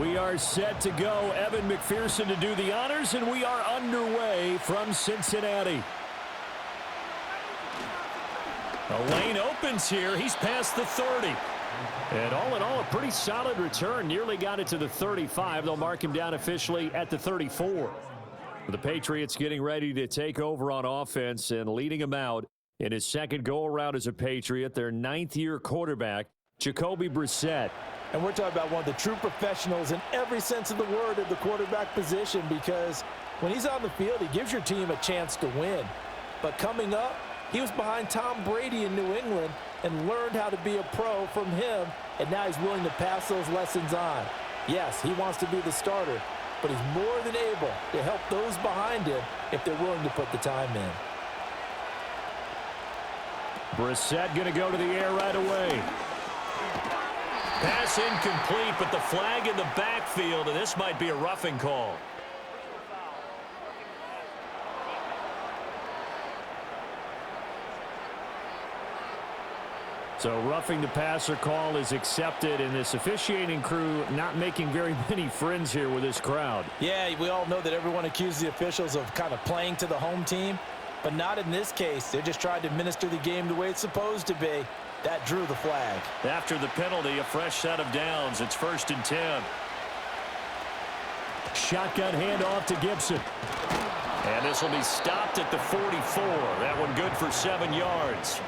We are set to go. Evan McPherson to do the honors, and we are underway from Cincinnati. The lane opens here. He's past the 30. And all in all, a pretty solid return. Nearly got it to the 35. They'll mark him down officially at the 34. The Patriots getting ready to take over on offense and leading him out in his second go-around as a Patriot, their ninth-year quarterback, Jacoby Brissett. And we're talking about one of the true professionals in every sense of the word at the quarterback position, because when he's on the field, he gives your team a chance to win. But coming up, he was behind Tom Brady in New England and learned how to be a pro from him, and now he's willing to pass those lessons on. Yes, he wants to be the starter, but he's more than able to help those behind him if they're willing to put the time in. Brissett going to go to the air right away. Pass incomplete, but the flag in the backfield, and this might be a roughing call. So roughing the passer call is accepted, and this officiating crew not making very many friends here with this crowd. Yeah, we all know that everyone accuses the officials of kind of playing to the home team, but not in this case. They're just trying to administer the game the way it's supposed to be. That drew the flag. After the penalty, a fresh set of downs. It's 1st and 10. Shotgun handoff to Gibson. And this will be stopped at the 44. That one good for 7 yards.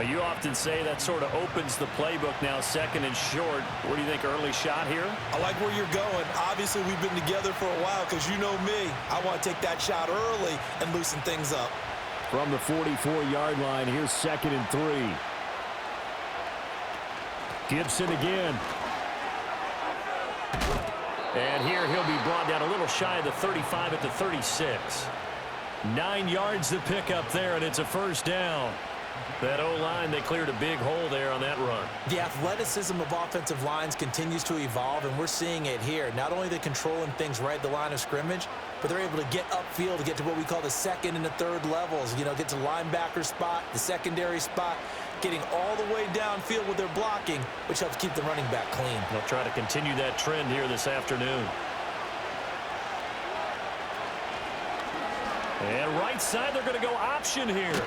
You often say that sort of opens the playbook now, 2nd and short. What do you think, early shot here? I like where you're going. Obviously, we've been together for a while because you know me. I want to take that shot early and loosen things up. From the 44-yard line, here's 2nd and 3. Gibson again. And here he'll be brought down a little shy of the 35 at the 36. 9 yards to pick up there, and it's a 1st down. That O-line, they cleared a big hole there on that run. The athleticism of offensive lines continues to evolve, and we're seeing it here. Not only are they controlling things right at the line of scrimmage, but they're able to get upfield to get to what we call the 2nd and the 3rd levels. You know, get to the linebacker spot, the secondary spot, getting all the way downfield with their blocking, which helps keep the running back clean. They'll try to continue that trend here this afternoon. And right side, they're going to go option here.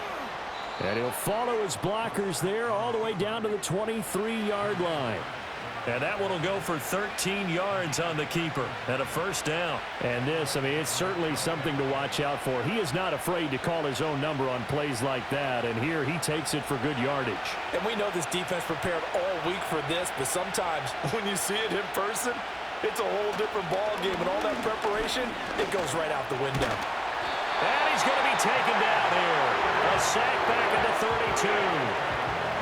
And he'll follow his blockers there all the way down to the 23-yard line. And that one will go for 13 yards on the keeper and a 1st down. And this, I mean, it's certainly something to watch out for. He is not afraid to call his own number on plays like that. And here he takes it for good yardage. And we know this defense prepared all week for this, but sometimes when you see it in person, it's a whole different ball game. And all that preparation, it goes right out the window. And he's going to be taken down here. A sack back at the 32.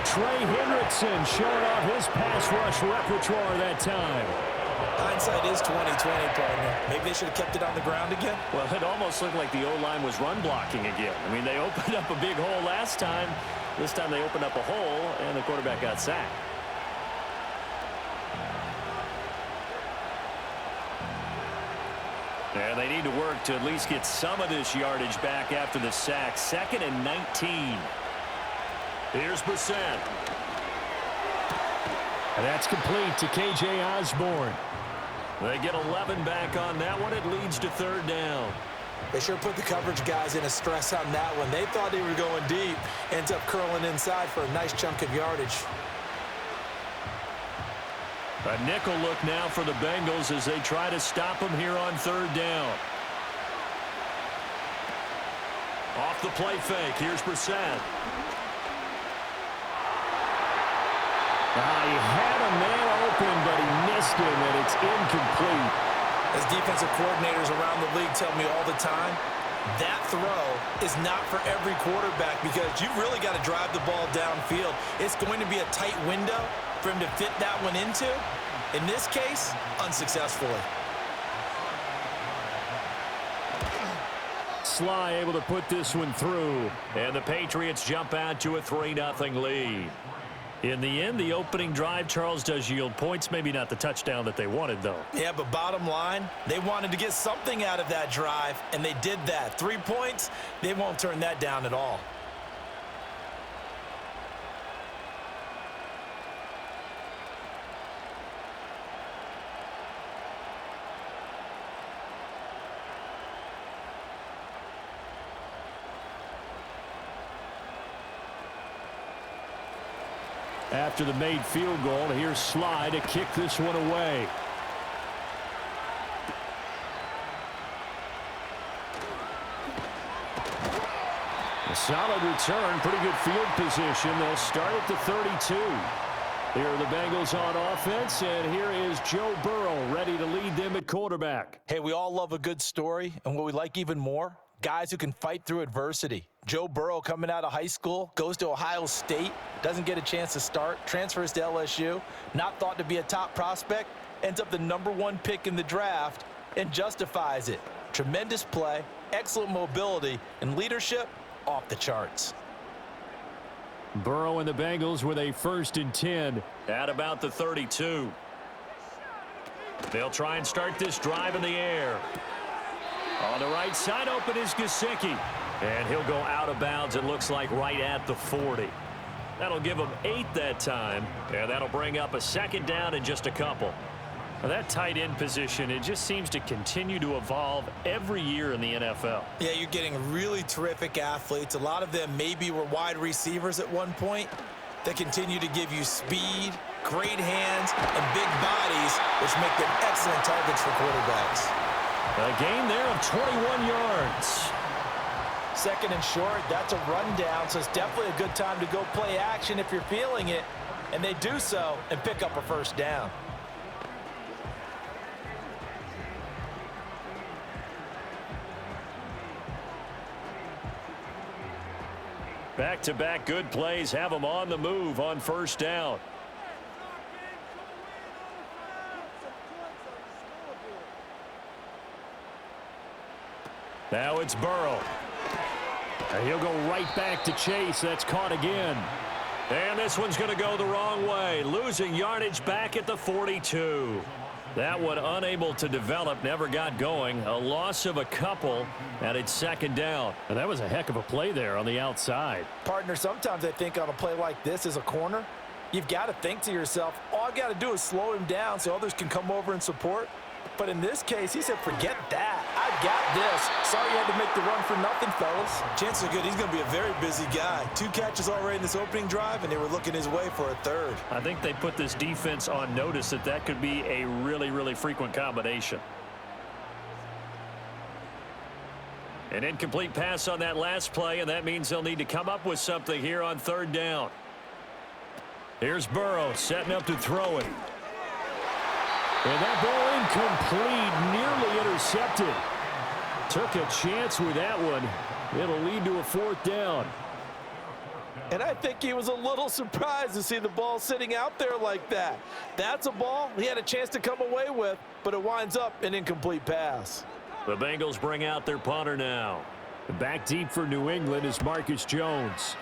Trey Hendrickson showing off his pass rush repertoire that time. Hindsight is 20/20, partner. Maybe they should have kept it on the ground again. Well, it almost looked like the O-line was run blocking again. I mean, they opened up a big hole last time. This time they opened up a hole, and the quarterback got sacked. And they need to work to at least get some of this yardage back after the sack. 2nd and 19. Here's Brissett. And that's complete to K.J. Osborne. They get 11 back on that one. It leads to 3rd down. They sure put the coverage guys in a stress on that one. They thought they were going deep. Ends up curling inside for a nice chunk of yardage. A nickel look now for the Bengals as they try to stop them here on 3rd down. Off the play fake. Here's Brissett. He had a man open, but he missed him, and it's incomplete. As defensive coordinators around the league tell me all the time, that throw is not for every quarterback because you've really got to drive the ball downfield. It's going to be a tight window for him to fit that one into. In this case, unsuccessfully. Sly able to put this one through, and the Patriots jump out to a 3-0 lead. In the end, the opening drive, Charles, does yield points. Maybe not the touchdown that they wanted, though. Yeah, but bottom line, they wanted to get something out of that drive, and they did that. 3 points, they won't turn that down at all. after the made field goal. Here's Sly to kick this one away. A solid return, pretty good field position. They'll start at the 32. Here are the Bengals on offense, and here is Joe Burrow ready to lead them at quarterback. Hey, we all love a good story, and what we like even more, guys who can fight through adversity. Joe Burrow coming out of high school, goes to Ohio State, doesn't get a chance to start, transfers to LSU, not thought to be a top prospect, ends up the #1 pick in the draft, and justifies it. Tremendous play, excellent mobility, and leadership off the charts. Burrow and the Bengals with a 1st and 10 at about the 32. They'll try and start this drive in the air. On the right side, open is Gesicki. And he'll go out of bounds, it looks like, right at the 40. That'll give him 8 that time, and that'll bring up a 2nd down and just a couple. Now, that tight end position, it just seems to continue to evolve every year in the NFL. Yeah, you're getting really terrific athletes. A lot of them maybe were wide receivers at one point. They continue to give you speed, great hands, and big bodies, which make them excellent targets for quarterbacks. A gain there of 21 yards. 2nd and short, that's a rundown, so it's definitely a good time to go play action if you're feeling it. And they do so and pick up a 1st down. Back-to-back good plays have them on the move on 1st down. Now it's Burrow. And he'll go right back to Chase. That's caught again. And this one's going to go the wrong way. Losing yardage back at the 42. That one unable to develop, never got going. A loss of a couple, and it's 2nd down. And that was a heck of a play there on the outside. Partner, sometimes I think on a play like this as a corner, you've got to think to yourself, all I got to do is slow him down so others can come over and support. But in this case, he said, forget that. I've got this. Sorry you had to make the run for nothing, fellas. Chances are good he's going to be a very busy guy. 2 catches already in this opening drive, and they were looking his way for a 3rd. I think they put this defense on notice that that could be a really, really frequent combination. An incomplete pass on that last play, and that means they'll need to come up with something here on 3rd down. Here's Burrow setting up to throw it. And that ball incomplete, nearly intercepted. Took a chance with that one. It'll lead to a 4th down. And I think he was a little surprised to see the ball sitting out there like that. That's a ball he had a chance to come away with, but it winds up an incomplete pass. The Bengals bring out their punter now. Back deep for New England is Marcus Jones.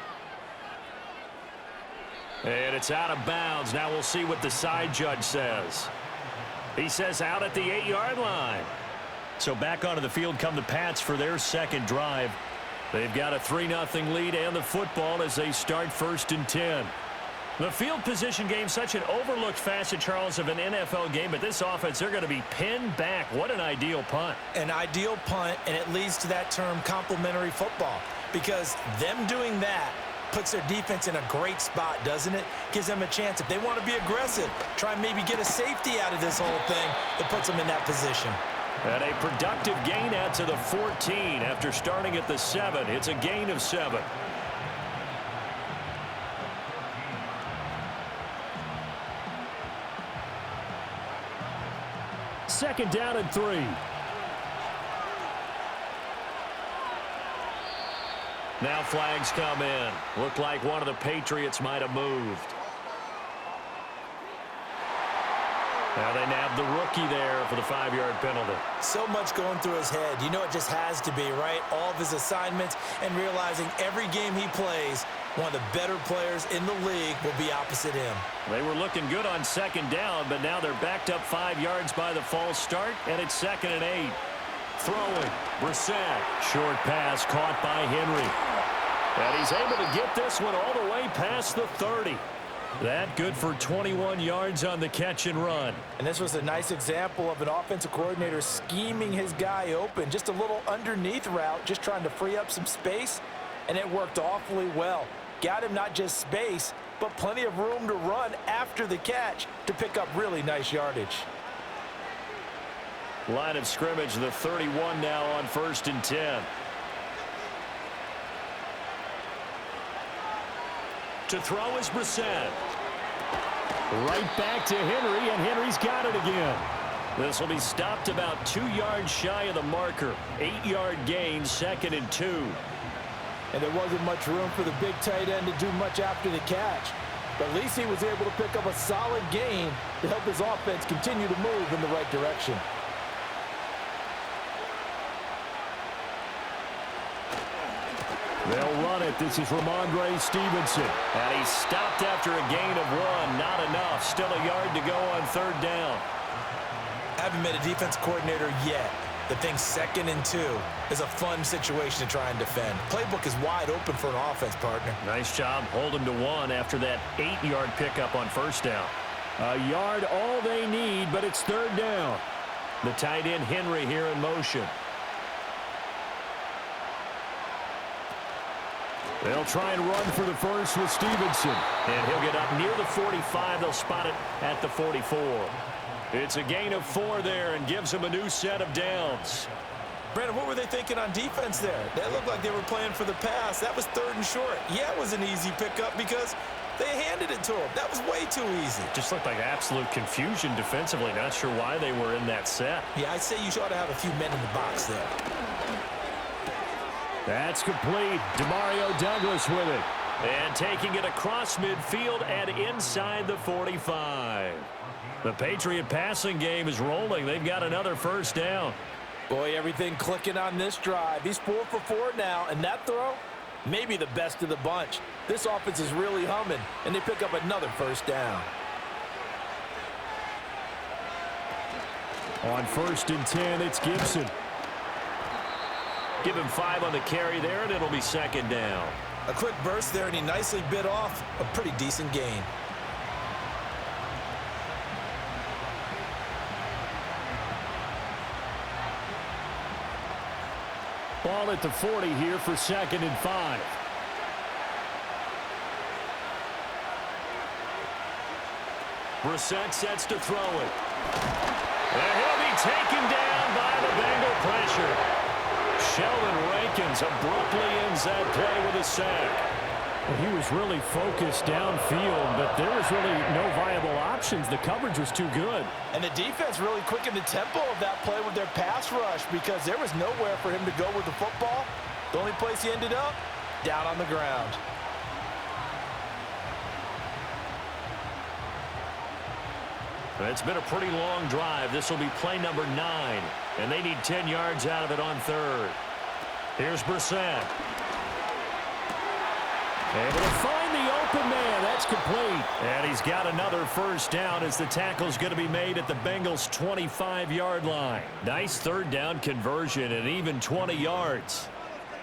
And it's out of bounds. Now we'll see what the side judge says. He says out at the 8-yard line. So back onto the field come the Pats for their 2nd drive. They've got a 3-0 lead and the football as they start 1st and 10. The field position game, such an overlooked facet, Charles, of an NFL game, but this offense, they're going to be pinned back. What an ideal punt. An ideal punt, and it leads to that term complementary football, because them doing that puts their defense in a great spot, doesn't it? Gives them a chance. If they want to be aggressive, try and maybe get a safety out of this whole thing, it puts them in that position. And a productive gain out to the 14 after starting at the 7. It's a gain of 7. Second down and 3. Now flags come in. Looked like one of the Patriots might have moved. Now they nabbed the rookie there for the 5-yard penalty. So much going through his head. You know it just has to be, right? All of his assignments and realizing every game he plays, one of the better players in the league will be opposite him. They were looking good on 2nd down, but now they're backed up 5 yards by the false start, and it's 2nd and 8. Throwing, Brissett. Short pass caught by Henry. And he's able to get this one all the way past the 30. That good for 21 yards on the catch and run. And this was a nice example of an offensive coordinator scheming his guy open. Just a little underneath route, just trying to free up some space, and it worked awfully well. Got him not just space, but plenty of room to run after the catch to pick up really nice yardage. Line of scrimmage, the 31 now on 1st and 10. To throw is Brissett. Right back to Henry, and Henry's got it again. This will be stopped about 2 yards shy of the marker. 8-yard gain, 2nd and 2. And there wasn't much room for the big tight end to do much after the catch. But at least he was able to pick up a solid gain to help his offense continue to move in the right direction. They'll run it. This is Ramondre Stevenson. And he's stopped after a gain of 1. Not enough. Still a yard to go on 3rd down. I haven't met a defense coordinator yet that thinks 2nd and 2 is a fun situation to try and defend. Playbook is wide open for an offense, partner. Nice job holding to 1 after that 8-yard pickup on 1st down. A yard all they need, but it's 3rd down. The tight end Henry here in motion. They'll try and run for the first with Stevenson. And he'll get up near the 45. They'll spot it at the 44. It's a gain of 4 there and gives them a new set of downs. Brandon, what were they thinking on defense there? That looked like they were playing for the pass. That was 3rd and short. Yeah, it was an easy pickup because they handed it to him. That was way too easy. Just looked like absolute confusion defensively. Not sure why they were in that set. Yeah, I'd say you ought to have a few men in the box there. That's complete. Demario Douglas with it. And taking it across midfield and inside the 45. The Patriot passing game is rolling. They've got another 1st down. Boy, everything clicking on this drive. He's 4 for 4 now, and that throw, maybe the best of the bunch. This offense is really humming, and they pick up another 1st down. On 1st and 10, it's Gibson. Give him 5 on the carry there, and it'll be 2nd down. A quick burst there, and he nicely bit off a pretty decent gain. Ball at the 40 here for 2nd and 5. Brissett sets to throw it. And he'll be taken down by the Bengal pressure. Sheldon Rankins abruptly ends that play with a sack. Well, he was really focused downfield, but there was really no viable options. The coverage was too good. And the defense really quickened the tempo of that play with their pass rush because there was nowhere for him to go with the football. The only place he ended up, down on the ground. It's been a pretty long drive. This will be play number 9, and they need 10 yards out of it on 3rd. Here's Brissett. Able to find the open man. That's complete. And he's got another 1st down as the tackle's going to be made at the Bengals' 25-yard line. Nice 3rd down conversion and even 20 yards.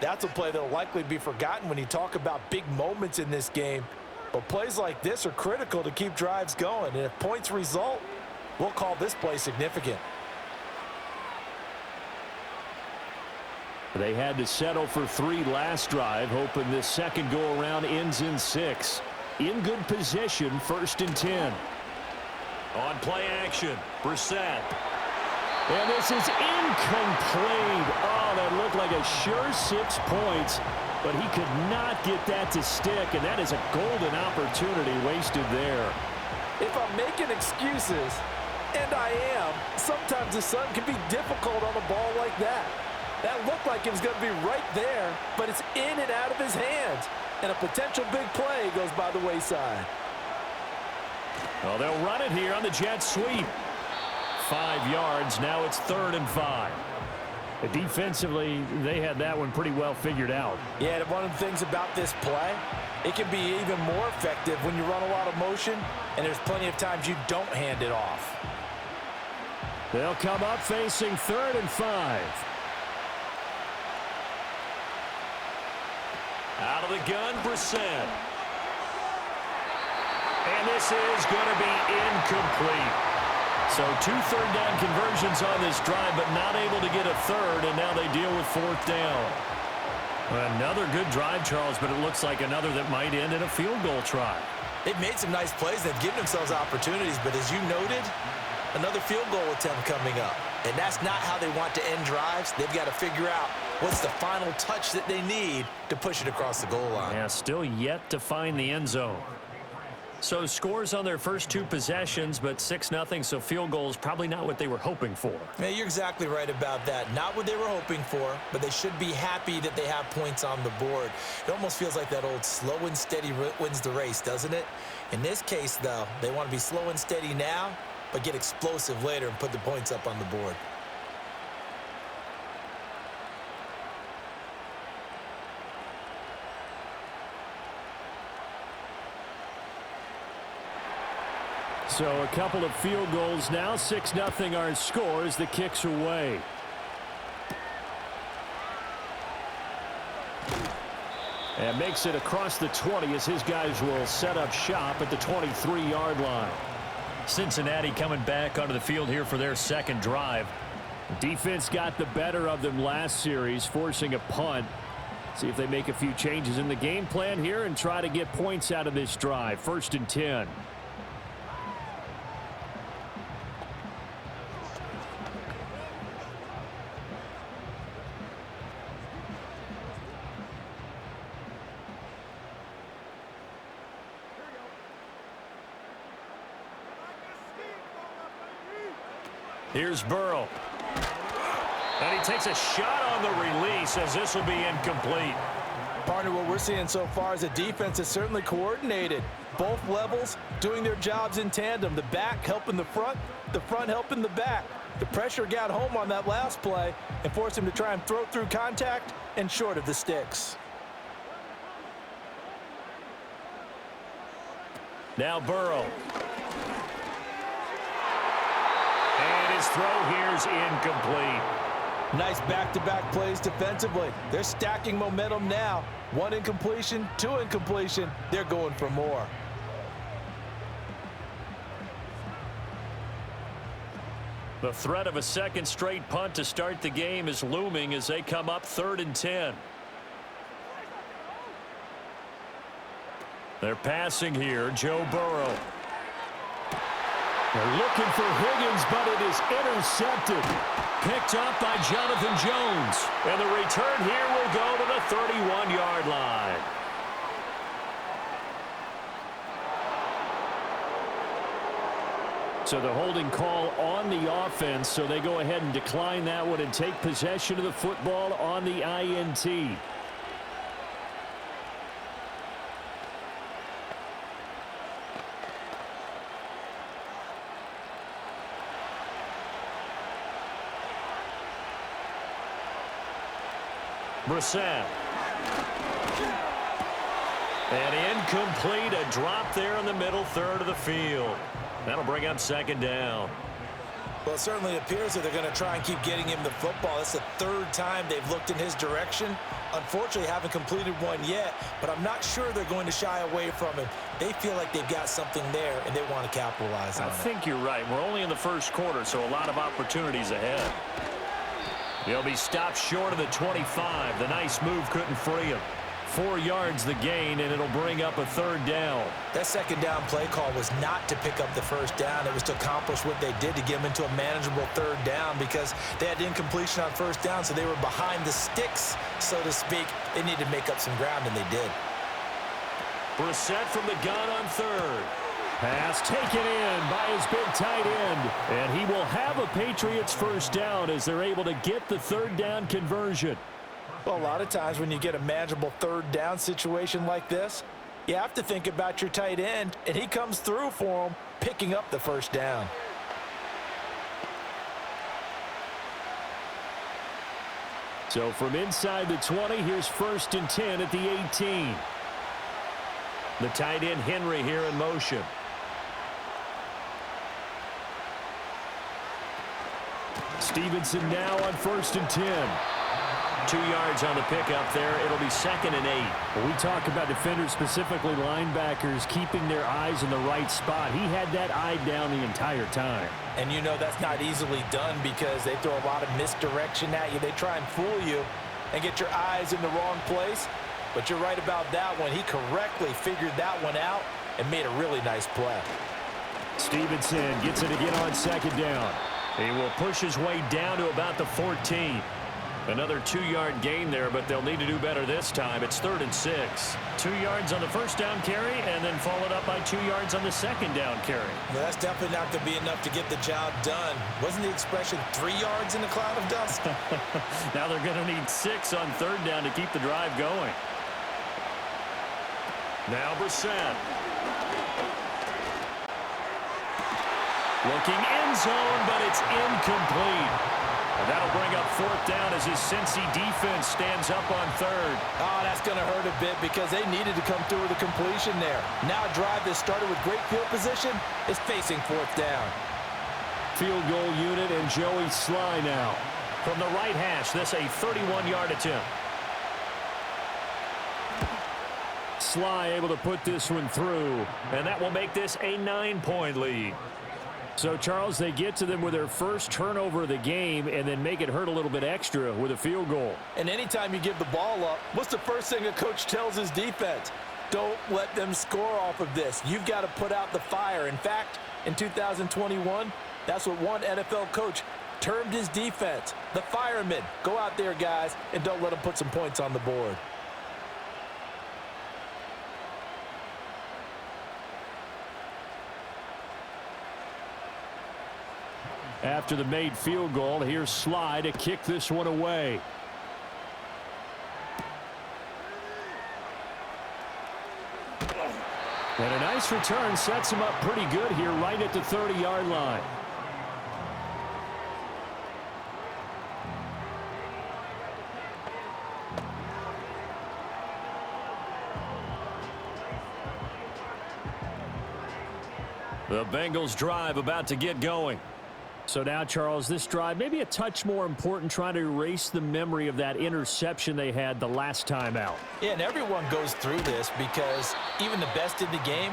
That's a play that will likely be forgotten when you talk about big moments in this game. But plays like this are critical to keep drives going. And if points result, we'll call this play significant. They had to settle for 3 last drive, hoping this second go-around ends in 6. In good position, 1st and 10. On play action, Brissett. And this is incomplete. Oh, that looked like a sure 6 points, but he could not get that to stick, and that is a golden opportunity wasted there. If I'm making excuses, and I am, sometimes the sun can be difficult on a ball like that. That looked like it was going to be right there, but it's in and out of his hands. And a potential big play goes by the wayside. Well, they'll run it here on the jet sweep. 5 yards. Now it's 3rd and 5. Defensively, they had that one pretty well figured out. Yeah, one of the things about this play, it can be even more effective when you run a lot of motion, and there's plenty of times you don't hand it off. They'll come up facing 3rd and 5. Out of the gun, Brissett. And this is going to be incomplete. So 2 3rd down conversions on this drive, but not able to get a 3rd, and now they deal with 4th down. Another good drive, Charles, but it looks like another that might end in a field goal try. They've made some nice plays. They've given themselves opportunities, but as you noted, another field goal attempt coming up. And that's not how they want to end drives. They've got to figure out what's the final touch that they need to push it across the goal line. Yeah, still yet to find the end zone. So scores on their first 2 possessions, but 6-0, so field goals probably not what they were hoping for. Yeah, you're exactly right about that. Not what they were hoping for, but they should be happy that they have points on the board. It almost feels like that old slow and steady wins the race, doesn't it? In this case, though, they want to be slow and steady now, but get explosive later and put the points up on the board. So a couple of field goals now. 6-0 our score as the kicks away. And makes it across the 20 as his guys will set up shop at the 23-yard line. Cincinnati coming back onto the field here for their second drive. Defense got the better of them last series, forcing a punt. See if they make a few changes in the game plan here and try to get points out of this drive. 1st and 10. Here's Burrow. And he takes a shot on the release as this will be incomplete. Partner, what we're seeing so far is the defense is certainly coordinated. Both levels doing their jobs in tandem. The back helping the front helping the back. The pressure got home on that last play and forced him to try and throw through contact and short of the sticks. Now Burrow. And his throw here is incomplete. Nice back-to-back plays defensively. They're stacking momentum now. 1 incompletion, 2 incompletion. They're going for more. The threat of a second straight punt to start the game is looming as they come up 3rd and 10. They're passing here. Joe Burrow. They're looking for Higgins, but it is intercepted. Picked up by Jonathan Jones. And the return here will go to the 31-yard line. So the holding call on the offense, so they go ahead and decline that one and take possession of the football on the INT. Brissett. And incomplete, a drop there in the middle third of the field. That'll bring up 2nd down. Well, it certainly appears that they're going to try and keep getting him the football. It's the 3rd time they've looked in his direction. Unfortunately, haven't completed one yet, but I'm not sure they're going to shy away from him. They feel like they've got something there, and they want to capitalize on it. I think you're right. We're only in the first quarter, so a lot of opportunities ahead. He'll be stopped short of the 25. The nice move couldn't free him. 4 yards the gain, and it'll bring up a 3rd down. That 2nd down play call was not to pick up the 1st down. It was to accomplish what they did to get them into a manageable 3rd down because they had incompletion on 1st down, so they were behind the sticks, so to speak. They needed to make up some ground, and they did. Brissett from the gun on 3rd. Pass taken in by his big tight end. And he will have a Patriots 1st down as they're able to get the 3rd down conversion. Well, a lot of times when you get a manageable 3rd down situation like this, you have to think about your tight end, and he comes through for him, picking up the 1st down. So from inside the 20, here's 1st and 10 at the 18. The tight end Henry here in motion. Stevenson now on 1st and 10. 2 yards on the pickup there. It'll be 2nd and 8. When we talk about defenders, specifically linebackers, keeping their eyes in the right spot, he had that eye down the entire time. And you know that's not easily done because they throw a lot of misdirection at you. They try and fool you and get your eyes in the wrong place. But you're right about that one. He correctly figured that one out and made a really nice play. Stevenson gets it again on second down. He will push his way down to about the 14. Another 2-yard gain there, but they'll need to do better this time. It's 3rd and 6. 2 yards on the first down carry, and then followed up by 2 yards on the second down carry. Well, that's definitely not going to be enough to get the job done. Wasn't the expression 3 yards in a cloud of dust? Now they're going to need 6 on 3rd down to keep the drive going. Now Brissett. Looking end zone, but it's incomplete. And that'll bring up 4th down as his Cincy defense stands up on 3rd. Oh, that's going to hurt a bit because they needed to come through with a completion there. Now a drive that started with great field position is facing 4th down. Field goal unit and Joey Sly now. From the right hash, this a 31-yard attempt. Sly able to put this one through, and that will make this a 9-point lead. So, Charles, they get to them with their first turnover of the game and then make it hurt a little bit extra with a field goal. And anytime you give the ball up, what's the first thing a coach tells his defense? Don't let them score off of this. You've got to put out the fire. In fact, in 2021, that's what one NFL coach termed his defense, the firemen. Go out there, guys, and don't let them put some points on the board. After the made field goal, here's Sly to kick this one away. And a nice return sets him up pretty good here right at the 30-yard line. The Bengals drive about to get going. So now, Charles, this drive maybe a touch more important, trying to erase the memory of that interception they had the last time out. Yeah, and everyone goes through this because even the best in the game,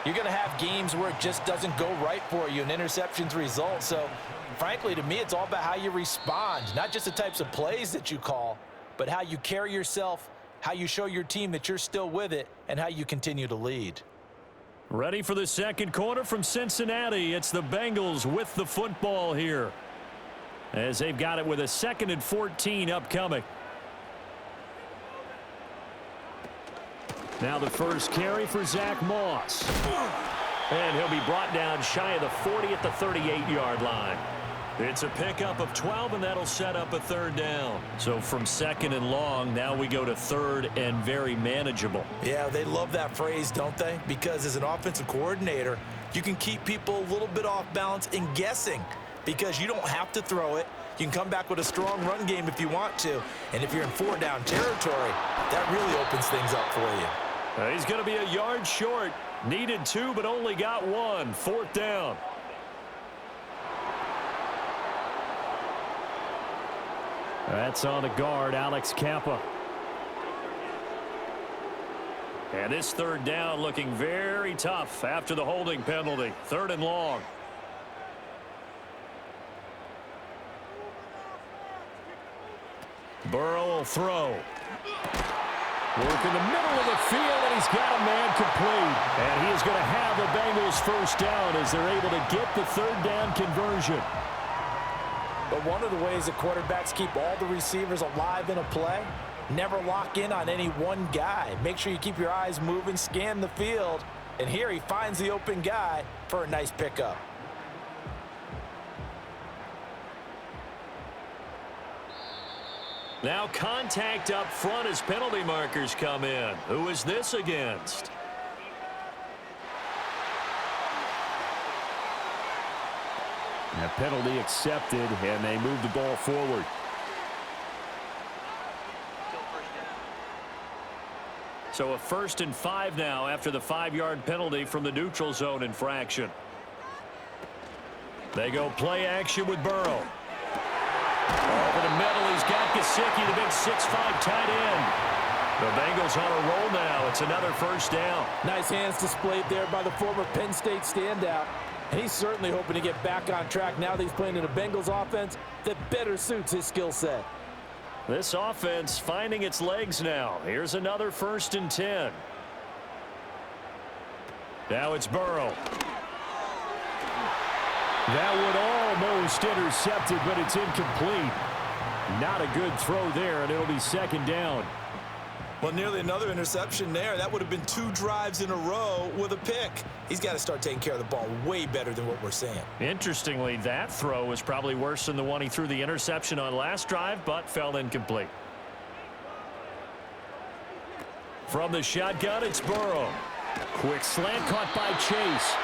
you're going to have games where it just doesn't go right for you, and interceptions result. So, frankly, to me, it's all about how you respond, not just the types of plays that you call, but how you carry yourself, how you show your team that you're still with it, and how you continue to lead. Ready for the second quarter from Cincinnati. It's the Bengals with the football here, as they've got it with a 2nd and 14 upcoming. Now the first carry for Zach Moss. And he'll be brought down shy of the 40 at the 38-yard line. It's a pickup of 12, and that'll set up a 3rd down. So from 2nd and long, now we go to 3rd and very manageable. Yeah, they love that phrase, don't they? Because as an offensive coordinator, you can keep people a little bit off balance and guessing because you don't have to throw it. You can come back with a strong run game if you want to. And if you're in 4-down territory, that really opens things up for you. He's going to be a yard short. Needed 2, but only got 1. 4th down. That's on the guard, Alex Kappa. And this 3rd down looking very tough after the holding penalty. 3rd and long. Burrow will throw. Work in the middle of the field, and he's got a man complete. And he is going to have the Bengals first down as they're able to get the 3rd down conversion. But one of the ways that quarterbacks keep all the receivers alive in a play, never lock in on any one guy. Make sure you keep your eyes moving, scan the field, and here he finds the open guy for a nice pickup. Now contact up front as penalty markers come in. Who is this against? A penalty accepted, and they move the ball forward. So a 1st and 5 now after the 5-yard penalty from the neutral zone infraction. They go play action with Burrow. Over the middle, he's got Gesicki, the big 6'5" tight end. The Bengals on a roll now. It's another 1st down. Nice hands displayed there by the former Penn State standout. And he's certainly hoping to get back on track now that he's playing in a Bengals offense that better suits his skill set. This offense finding its legs now. Here's another 1st and 10. Now it's Burrow. That one almost intercepted, but it's incomplete. Not a good throw there, and it'll be second down. Well, nearly another interception there. That would have been 2 drives in a row with a pick. He's got to start taking care of the ball way better than what we're seeing. Interestingly, that throw was probably worse than the one he threw the interception on last drive, but fell incomplete. From the shotgun, it's Burrow. Quick slant caught by Chase.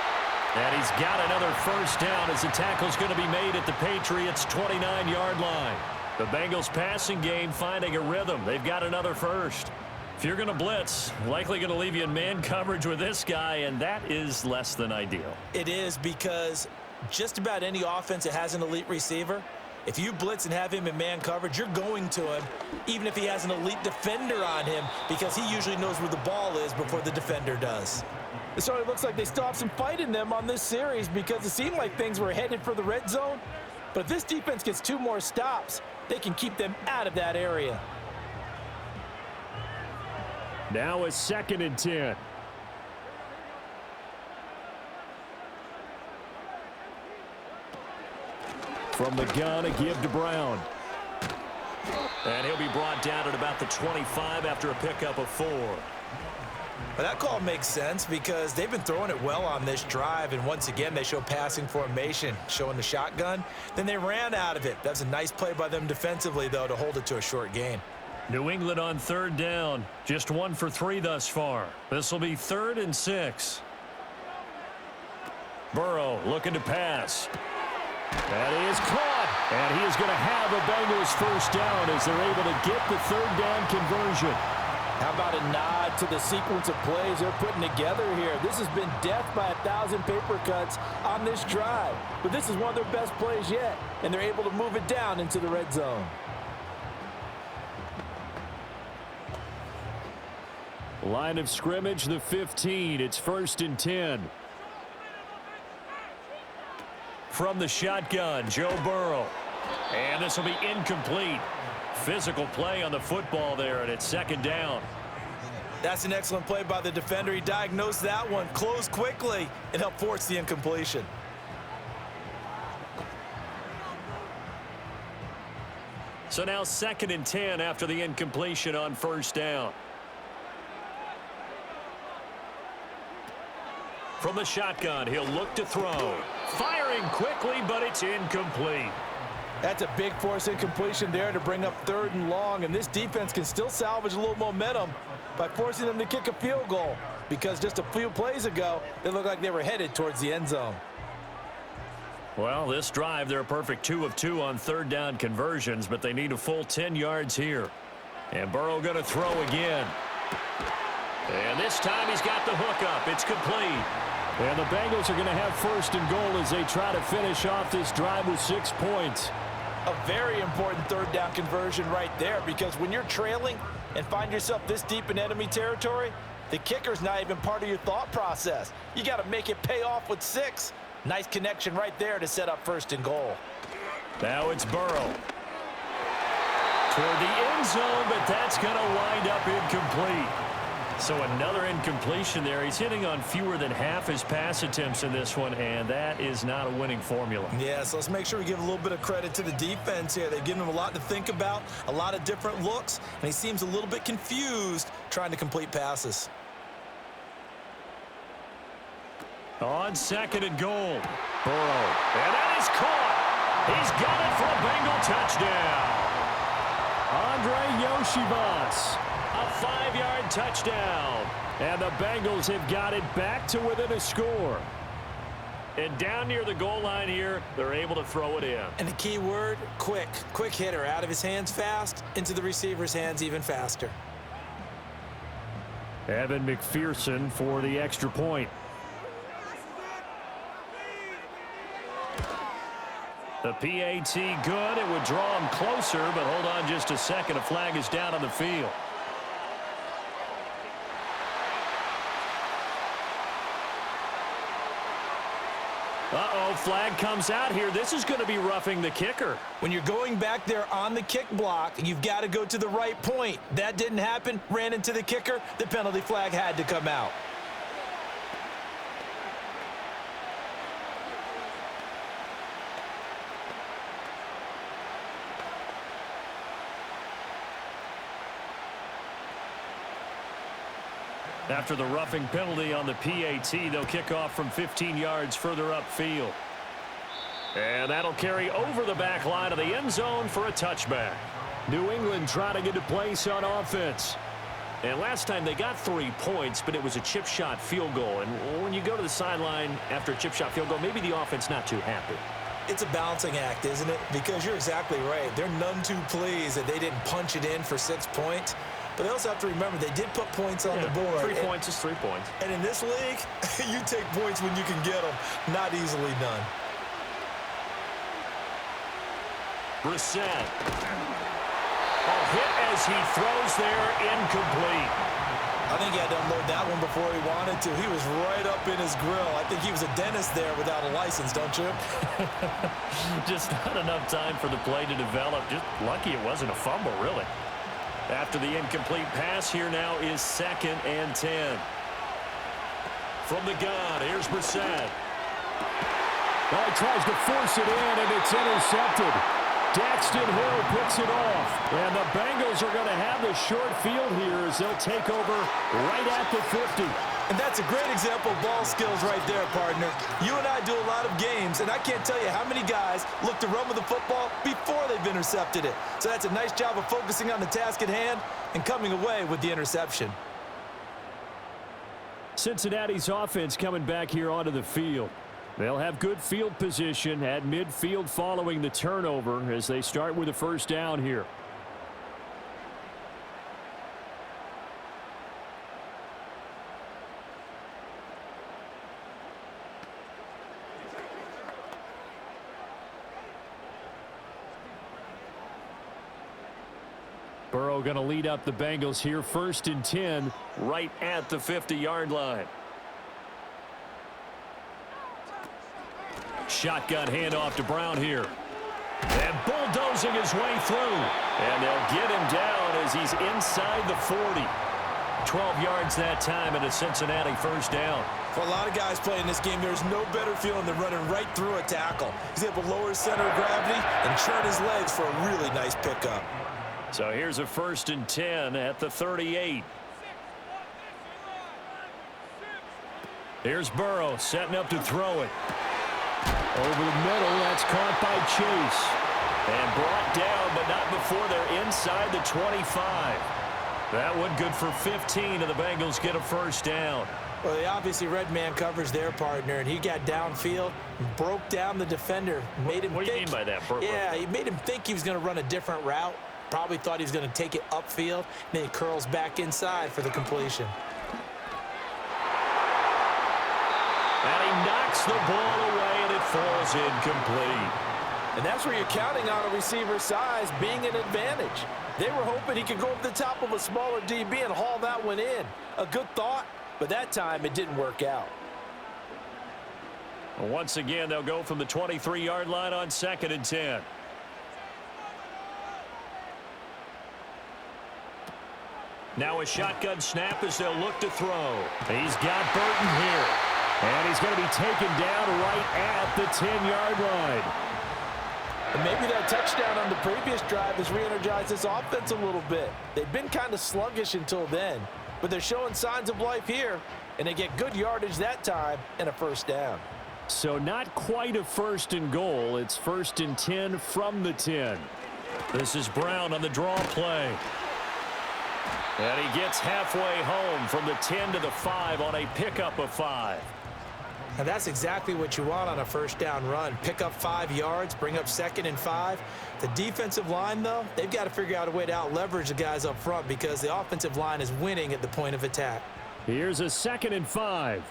And he's got another first down as the tackle's going to be made at the Patriots' 29-yard line. The Bengals passing game finding a rhythm. They've got another first. If you're going to blitz, likely going to leave you in man coverage with this guy, and that is less than ideal. It is, because just about any offense that has an elite receiver, if you blitz and have him in man coverage, you're going to him, even if he has an elite defender on him, because he usually knows where the ball is before the defender does. It certainly looks like they still have some fight in them on this series, because it seemed like things were headed for the red zone. But if this defense gets 2 more stops, they can keep them out of that area. Now a 2nd and 10. From the gun, a give to Brown. And he'll be brought down at about the 25 after a pickup of 4. But that call makes sense because they've been throwing it well on this drive, and once again they show passing formation, showing the shotgun. Then they ran out of it. That's a nice play by them defensively, though, to hold it to a short gain. New England on 3rd down. Just 1 for 3 thus far. This will be 3rd and 6. Burrow looking to pass. That is caught. And he is going to have a Bengals first down as they're able to get the 3rd down conversion. How about a nod to the sequence of plays they're putting together here? This has been death by 1,000 paper cuts on this drive. But this is one of their best plays yet, and they're able to move it down into the red zone. Line of scrimmage, the 15. It's 1st and 10. From the shotgun, Joe Burrow. And this will be incomplete. Physical play on the football there, and it's 2nd down. That's an excellent play by the defender. He diagnosed that one, closed quickly, and helped force the incompletion. So now 2nd and 10 after the incompletion on 1st down. From the shotgun, he'll look to throw. Firing quickly, but it's incomplete. That's a big force incompletion there to bring up 3rd and long, and this defense can still salvage a little momentum by forcing them to kick a field goal, because just a few plays ago, they looked like they were headed towards the end zone. Well, this drive, they're a perfect 2 of 2 on 3rd down conversions, but they need a full 10 yards here. And Burrow going to throw again. And this time he's got the hook up. It's complete. And the Bengals are going to have 1st and goal as they try to finish off this drive with 6 points. A very important 3rd down conversion right there, because when you're trailing and find yourself this deep in enemy territory, the kicker's not even part of your thought process. You got to make it pay off with 6. Nice connection right there to set up 1st and goal. Now it's Burrow. Toward the end zone, but that's going to wind up incomplete. So another incompletion there. He's hitting on fewer than half his pass attempts in this one, and that is not a winning formula. Yeah, so let's make sure we give a little bit of credit to the defense here. They've given him a lot to think about, a lot of different looks, and he seems a little bit confused trying to complete passes. On 2nd and goal, Burrow. And that is caught. He's got it for a Bengal touchdown. Andre Yoshivas. A 5-yard touchdown. And the Bengals have got it back to within a score. And down near the goal line here, they're able to throw it in. And the key word, quick. Quick hitter. Out of his hands fast, into the receiver's hands even faster. Evan McPherson for the extra point. The PAT good. It would draw him closer, but hold on just a second. A flag is down on the field. Uh-oh, flag comes out here. This is going to be roughing the kicker. When you're going back there on the kick block, you've got to go to the right point. That didn't happen. Ran into the kicker. The penalty flag had to come out. After the roughing penalty on the PAT, they'll kick off from 15 yards further upfield. And that'll carry over the back line of the end zone for a touchback. New England trying to get to place on offense. And last time they got 3 points, but it was a chip shot field goal. And when you go to the sideline after a chip shot field goal, maybe the offense not too happy. It's a balancing act, isn't it? Because you're exactly right. They're none too pleased that they didn't punch it in for 6 points. But they also have to remember they did put points on the board. 3 points is 3 points. And in this league, you take points when you can get them. Not easily done. Brissett. Hit as he throws there, incomplete. I think he had to unload that one before he wanted to. He was right up in his grill. I think he was a dentist there without a license, don't you? Just not enough time for the play to develop. Just lucky it wasn't a fumble, really. After the incomplete pass, here now is 2nd and 10. From the gun, here's Brissett. Well, he tries to force it in, and it's intercepted. Daxton Hill picks it off. And the Bengals are going to have the short field here as they'll take over right at the 50. And that's a great example of ball skills right there, partner. You and I do a lot of games, and I can't tell you how many guys look to run with the football before they've intercepted it. So that's a nice job of focusing on the task at hand and coming away with the interception. Cincinnati's offense coming back here onto the field. They'll have good field position at midfield following the turnover as they start with a first down here. Burrow going to lead up the Bengals here, 1st and 10, Right at the 50-yard line. Shotgun handoff to Brown here. And bulldozing his way through. And they'll get him down as he's inside the 40. 12 yards that time and a Cincinnati first down. For a lot of guys playing this game, there's no better feeling than running right through a tackle. He's able to lower his center of gravity and churn his legs for a really nice pickup. So here's a 1st and 10 at the 38. Here's Burrow setting up to throw it. Over the middle, that's caught by Chase. And brought down, but not before they're inside the 25. That one good for 15, and the Bengals get a first down. Well, they obviously red man covers their partner, and he got downfield, broke down the defender, made him What do you mean by that? Yeah, he made him think he was going to run a different route. Probably thought he was going to take it upfield, and then he curls back inside for the completion. And he knocks the ball away, and it falls incomplete. And that's where you're counting on a receiver's size being an advantage. They were hoping he could go over the top of a smaller DB and haul that one in. A good thought, but that time it didn't work out. Once again, they'll go from the 23-yard line on 2nd and 10. Now a shotgun snap as they'll look to throw. He's got Burton here. And he's going to be taken down right at the 10-yard line. And maybe that touchdown on the previous drive has re-energized this offense a little bit. They've been kind of sluggish until then, but they're showing signs of life here, and they get good yardage that time and a first down. So not quite a 1st and goal. It's 1st and 10 from the 10. This is Brown on the draw play. And he gets halfway home from the 10 to the 5 on a pickup of 5. And that's exactly what you want on a first down run. Pick up 5 yards, bring up 2nd and 5. The defensive line, though, they've got to figure out a way to out-leverage the guys up front because the offensive line is winning at the point of attack. Here's a 2nd and 5.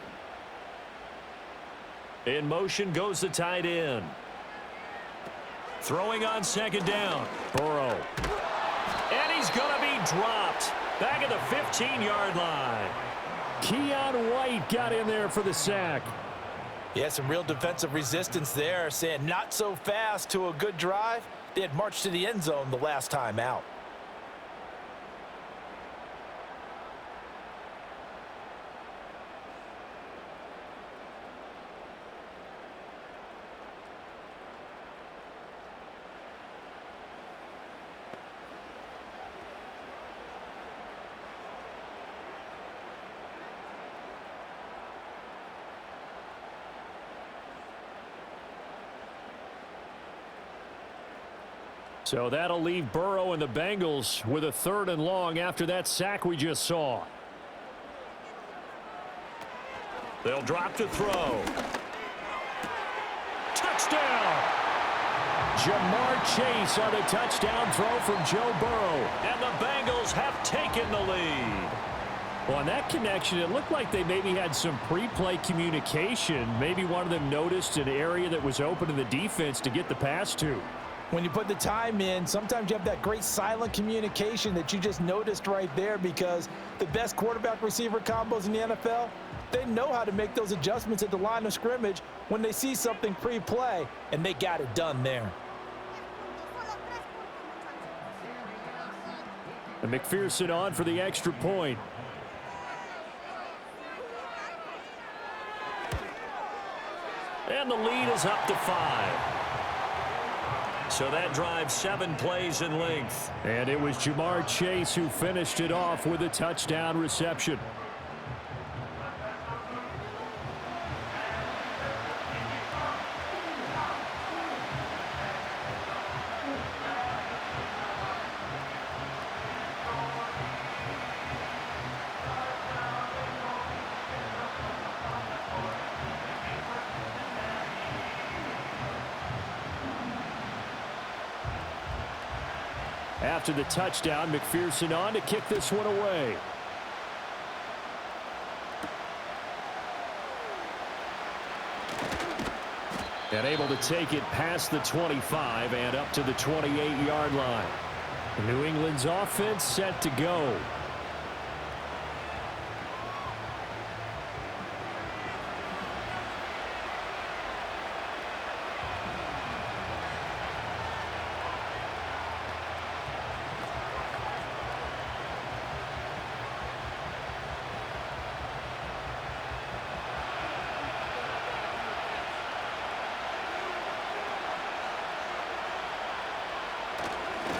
In motion goes the tight end. Throwing on 2nd down. Burrow. And he's going to be dropped. Back at the 15-yard line. Keon White got in there for the sack. Yeah, some real defensive resistance there, saying not so fast to a good drive. They had marched to the end zone the last time out. So that'll leave Burrow and the Bengals with a 3rd and long after that sack we just saw. They'll drop to throw. Touchdown! Jamar Chase on the touchdown throw from Joe Burrow. And the Bengals have taken the lead. Well, on that connection, it looked like they maybe had some pre-play communication. Maybe one of them noticed an area that was open to the defense to get the pass to. When you put the time in, sometimes you have that great silent communication that you just noticed right there, because the best quarterback-receiver combos in the NFL, they know how to make those adjustments at the line of scrimmage when they see something pre-play, and they got it done there. And McPherson on for the extra point. And the lead is up to 5. So that drives 7 plays in length. And it was Jamar Chase who finished it off with a touchdown reception. After the touchdown, McPherson on to kick this one away. And able to take it past the 25 and up to the 28-yard line. New England's offense set to go.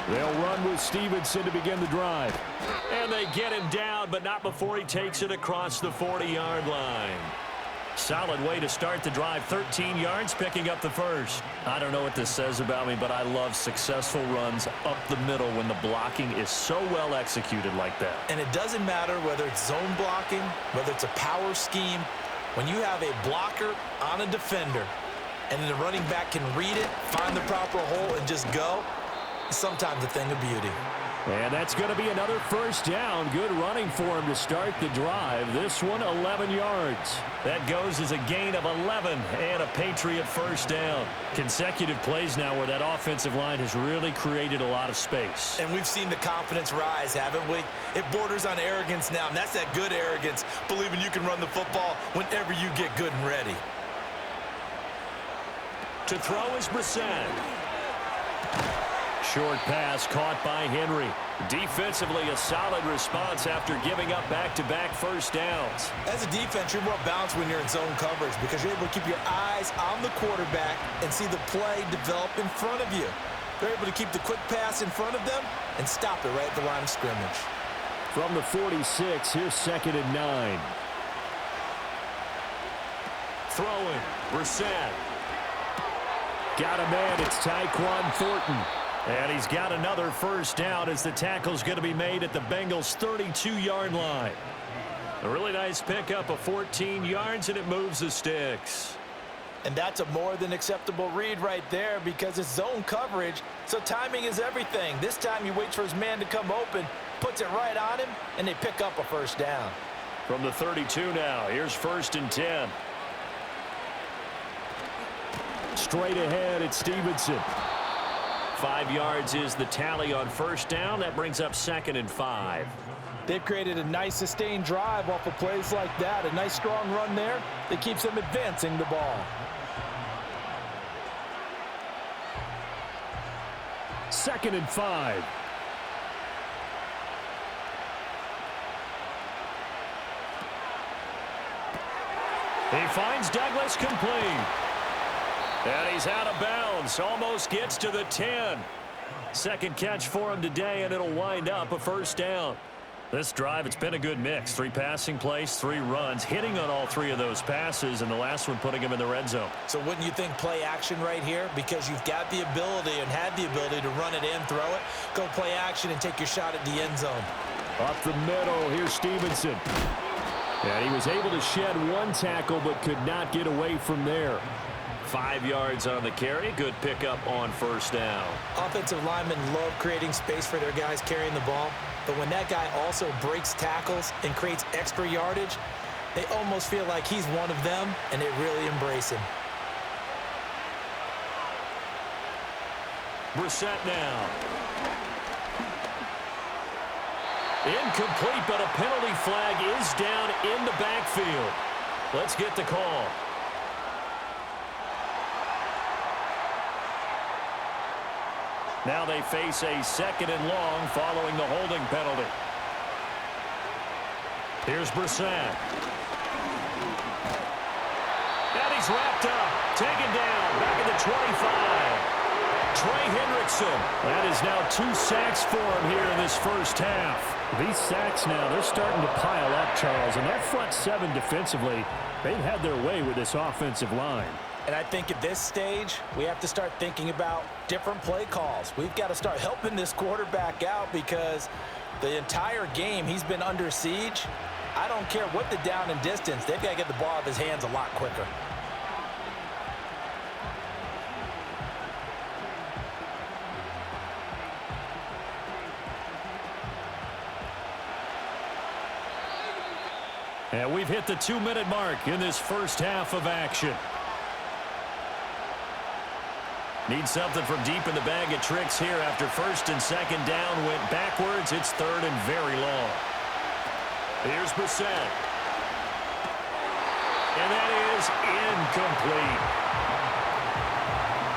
They'll run with Stevenson to begin the drive. And they get him down, but not before he takes it across the 40-yard line. Solid way to start the drive. 13 yards, picking up the first. I don't know what this says about me, but I love successful runs up the middle when the blocking is so well executed like that. And it doesn't matter whether it's zone blocking, whether it's a power scheme. When you have a blocker on a defender, and then the running back can read it, find the proper hole, and just go, sometimes a thing of beauty. And that's going to be another first down. Good running for him to start the drive. This one, 11 yards. That goes as a gain of 11 and a Patriot first down. Consecutive plays now where that offensive line has really created a lot of space. And we've seen the confidence rise, haven't we? It borders on arrogance now, and that's that good arrogance, believing you can run the football whenever you get good and ready. To throw is Brissett. Short pass caught by Henry. Defensively, a solid response after giving up back-to-back first downs. As a defense, you're more balanced when you're in zone coverage because you're able to keep your eyes on the quarterback and see the play develop in front of you. They're able to keep the quick pass in front of them and stop it right at the line of scrimmage. From the 46, here's 2nd and 9. Throwing, Brissett. Got a man, it's Tyquan Thornton. And he's got another first down as the tackle's going to be made at the Bengals' 32-yard line. A really nice pickup of 14 yards, and it moves the sticks. And that's a more than acceptable read right there because it's zone coverage, so timing is everything. This time he waits for his man to come open, puts it right on him, and they pick up a first down. From the 32 now, here's 1st and 10. Straight ahead, it's Stevenson. 5 yards is the tally on first down. That brings up 2nd and 5. They've created a nice sustained drive off of plays like that. A nice strong run there that keeps them advancing the ball. 2nd and 5. He finds Douglas complete. And he's out of bounds. Almost gets to the 10. Second catch for him today, and it'll wind up a first down. This drive, it's been a good mix. 3 passing plays, 3 runs, hitting on all 3 of those passes, and the last one putting him in the red zone. So wouldn't you think play action right here? Because you've got the ability and had the ability to run it in, throw it, go play action and take your shot at the end zone. Up the middle, here's Stevenson. And he was able to shed one tackle but could not get away from there. 5 yards on the carry. Good pickup on first down. Offensive linemen love creating space for their guys carrying the ball, but when that guy also breaks tackles and creates extra yardage, they almost feel like he's one of them, and they really embrace him. Brissett now. Incomplete, but a penalty flag is down in the backfield. Let's get the call. Now they face a 2nd and long following the holding penalty. Here's Brissett. And he's wrapped up. Taken down. Back at the 25. Trey Hendrickson. That is now 2 sacks for him here in this first half. These sacks now, they're starting to pile up, Charles. And that front 7 defensively, they've had their way with this offensive line. And I think at this stage, we have to start thinking about different play calls. We've got to start helping this quarterback out because the entire game he's been under siege. I don't care what the down and distance. They've got to get the ball out of his hands a lot quicker. And we've hit the 2-minute mark in this first half of action. Need something from deep in the bag of tricks here after 1st and 2nd down went backwards. It's 3rd and very long. Here's Brissett. And that is incomplete.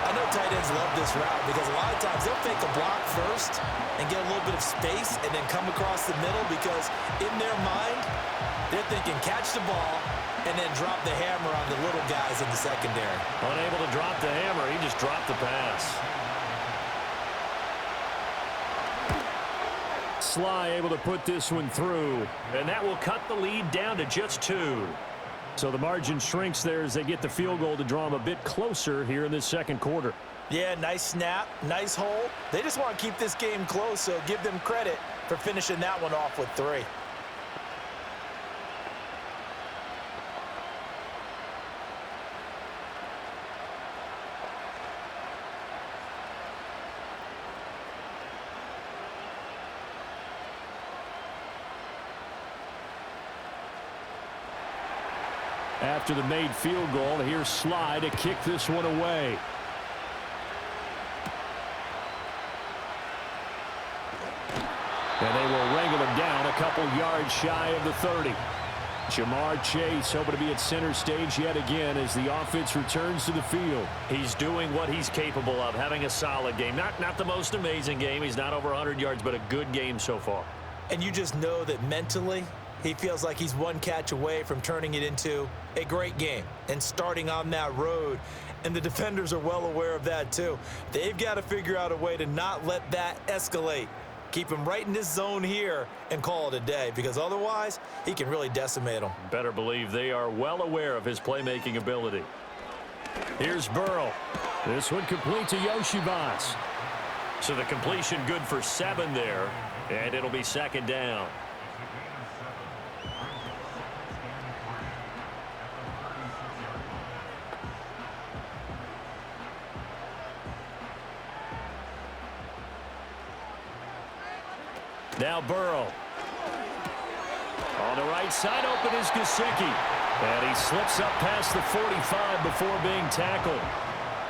I know tight ends love this route because a lot of times they'll fake a block first and get a little bit of space and then come across the middle because in their mind, they're thinking catch the ball and then drop the hammer on the little guys in the secondary. Unable to drop the hammer, he just dropped the pass. Sly able to put this one through. And that will cut the lead down to just 2. So the margin shrinks there as they get the field goal to draw them a bit closer here in this 2nd quarter. Yeah, nice snap, nice hold. They just want to keep this game close, so give them credit for finishing that one off with 3. After the made field goal, here's Sly to kick this one away. And they will wrangle him down a couple yards shy of the 30. Jamar Chase hoping to be at center stage yet again as the offense returns to the field. He's doing what he's capable of, having a solid game. Not the most amazing game. He's not over 100 yards, but a good game so far. And you just know that mentally, he feels like he's one catch away from turning it into a great game and starting on that road. And the defenders are well aware of that too. They've got to figure out a way to not let that escalate. Keep him right in this zone here and call it a day because otherwise he can really decimate them. Better believe they are well aware of his playmaking ability. Here's Burrow. This one complete to Yoshivas. So the completion good for 7 there, and it'll be 2nd down. Now Burrow. On the right side, open is Gesicki. And he slips up past the 45 before being tackled.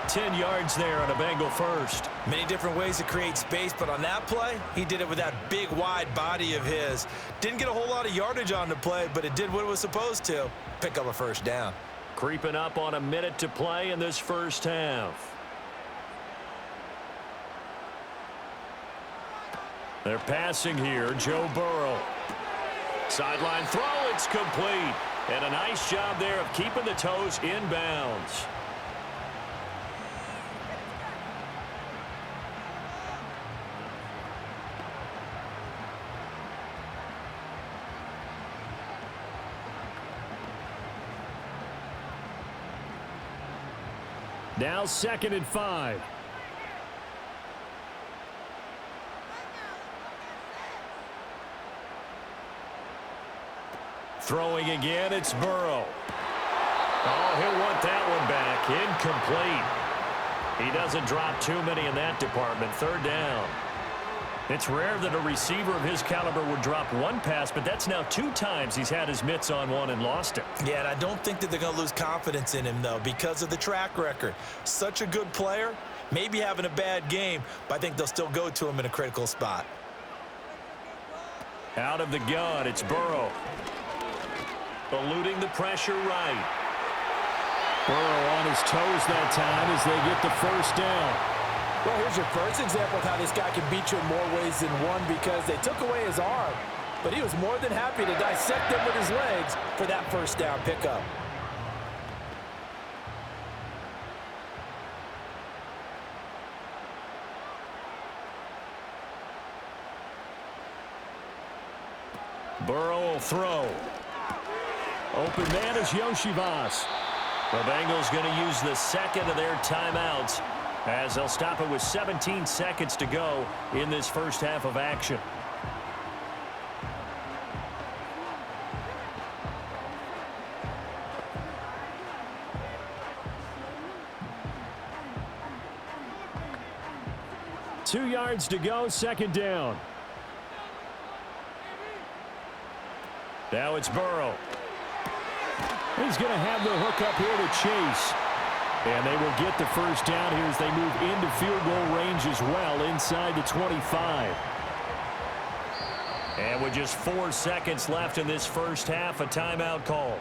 10 yards there on a Bengal first. Many different ways to create space, but on that play, he did it with that big, wide body of his. Didn't get a whole lot of yardage on the play, but it did what it was supposed to. Pick up a 1st down. Creeping up on a minute to play in this first half. They're passing here, Joe Burrow. Sideline throw, it's complete. And a nice job there of keeping the toes in bounds. Now 2nd and 5. Throwing again, it's Burrow. Oh, he'll want that one back. Incomplete. He doesn't drop too many in that department. Third down. It's rare that a receiver of his caliber would drop one pass, but that's now 2 times he's had his mitts on one and lost it. Yeah, and I don't think that they're going to lose confidence in him, though, because of the track record. Such a good player, maybe having a bad game, but I think they'll still go to him in a critical spot. Out of the gun, it's Burrow. Eluding the pressure right. Burrow on his toes that time as they get the first down. Well, here's your first example of how this guy can beat you in more ways than one because they took away his arm, but he was more than happy to dissect them with his legs for that first down pickup. Burrow will throw. Open man is Yoshivas. The Bengals going to use the second of their timeouts as they'll stop it with 17 seconds to go in this first half of action. Two yards to go, second down. Now it's Burrow. He's going to have the hook up here to Chase. And they will get the first down here as they move into field goal range as well inside the 25. And with just 4 seconds left in this first half, a timeout call.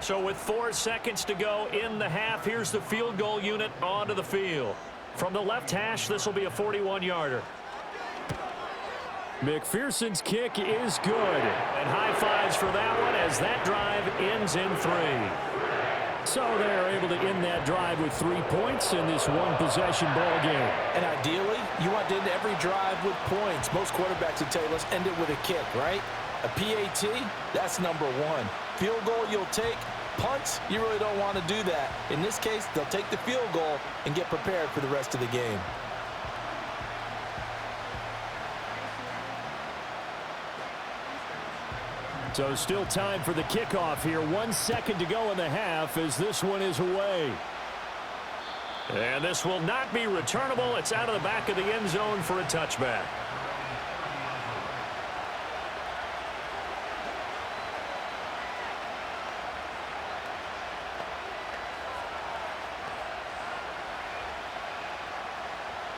So with 4 seconds to go in the half, here's the field goal unit onto the field. From the left hash, this will be a 41-yarder. McPherson's kick is good. And high fives for that one as that drive ends in 3. So they're able to end that drive with 3 points in this one-possession ball game. And ideally, you want to end every drive with points. Most quarterbacks would tell you, let's end it with a kick, right? A PAT, that's number 1. Field goal you'll take. Punts, you really don't want to do that. In this case, they'll take the field goal and get prepared for the rest of the game. So still time for the kickoff here. 1 second to go in the half as this one is away. And this will not be returnable. It's out of the back of the end zone for a touchback.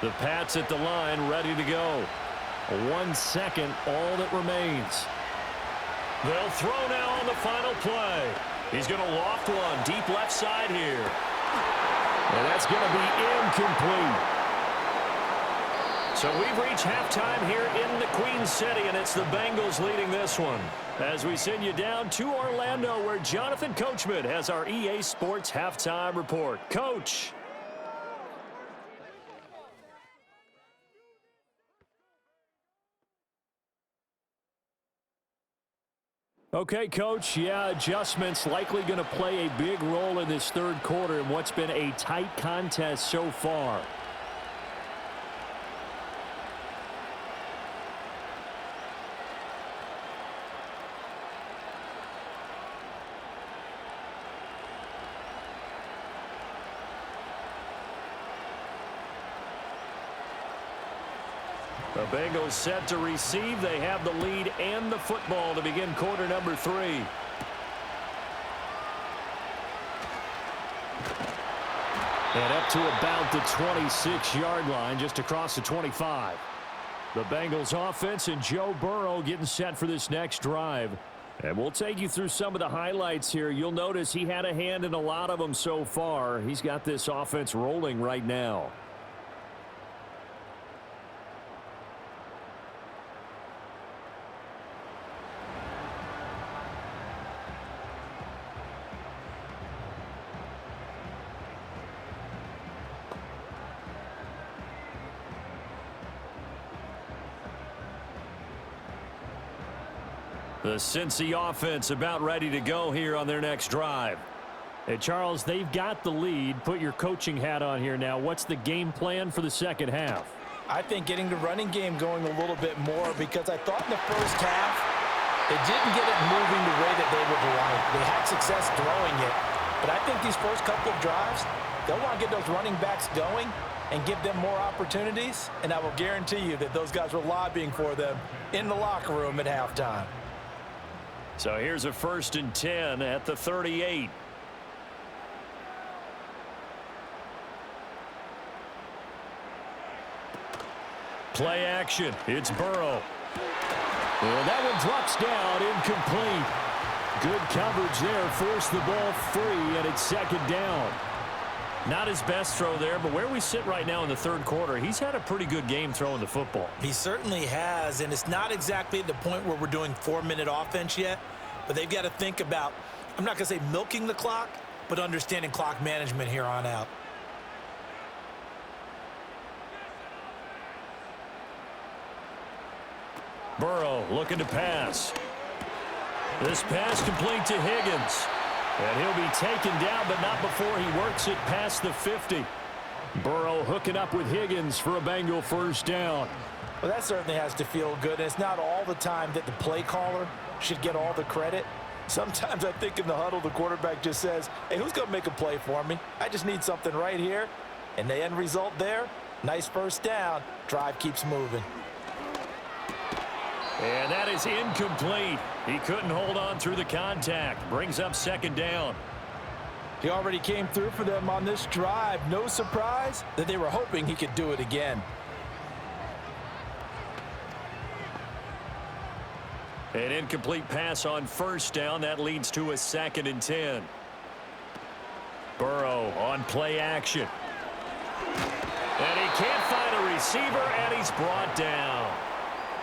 The Pats at the line, ready to go. 1 second, all that remains. They'll throw now on the final play. He's going to loft one deep left side here. And that's going to be incomplete. So we've reached halftime here in the Queen City, and it's the Bengals leading this one. As we send you down to Orlando, where Jonathan Coachman has our EA Sports halftime report. Coach. Okay, Coach, adjustments likely going to play a big role in this third quarter in what's been a tight contest so far. The Bengals set to receive. They have the lead and the football to begin quarter number 3. And up to about the 26-yard line, just across the 25. The Bengals offense and Joe Burrow getting set for this next drive. And we'll take you through some of the highlights here. You'll notice he had a hand in a lot of them so far. He's got this offense rolling right now. The Cincy offense about ready to go here on their next drive. Hey, Charles, they've got the lead. Put your coaching hat on here now. What's the game plan for the second half? I think getting the running game going a little bit more, because I thought in the first half they didn't get it moving the way that they would like. They had success throwing it, but I think these first couple of drives, they'll want to get those running backs going and give them more opportunities, and I will guarantee you that those guys were lobbying for them in the locker room at halftime. So here's a 1st and 10 at the 38. Play action. It's Burrow. And that one drops down, incomplete. Good coverage there. Forced the ball free, and it's 2nd down. Not his best throw there, but where we sit right now in the 3rd quarter, he's had a pretty good game throwing the football. He certainly has, and it's not exactly at the point where we're doing 4-minute offense yet, but they've got to think about, I'm not going to say milking the clock, but understanding clock management here on out. Burrow looking to pass. This pass complete to Higgins. And he'll be taken down, but not before he works it past the 50. Burrow hooking up with Higgins for a Bengal 1st down. Well, that certainly has to feel good. And it's not all the time that the play caller should get all the credit. Sometimes I think in the huddle, the quarterback just says, hey, who's going to make a play for me? I just need something right here. And the end result there, nice 1st down. Drive keeps moving. And that is incomplete. He couldn't hold on through the contact. Brings up 2nd down. He already came through for them on this drive. No surprise that they were hoping he could do it again. An incomplete pass on 1st down. That leads to a 2nd and 10. Burrow on play action. And he can't find a receiver, and he's brought down.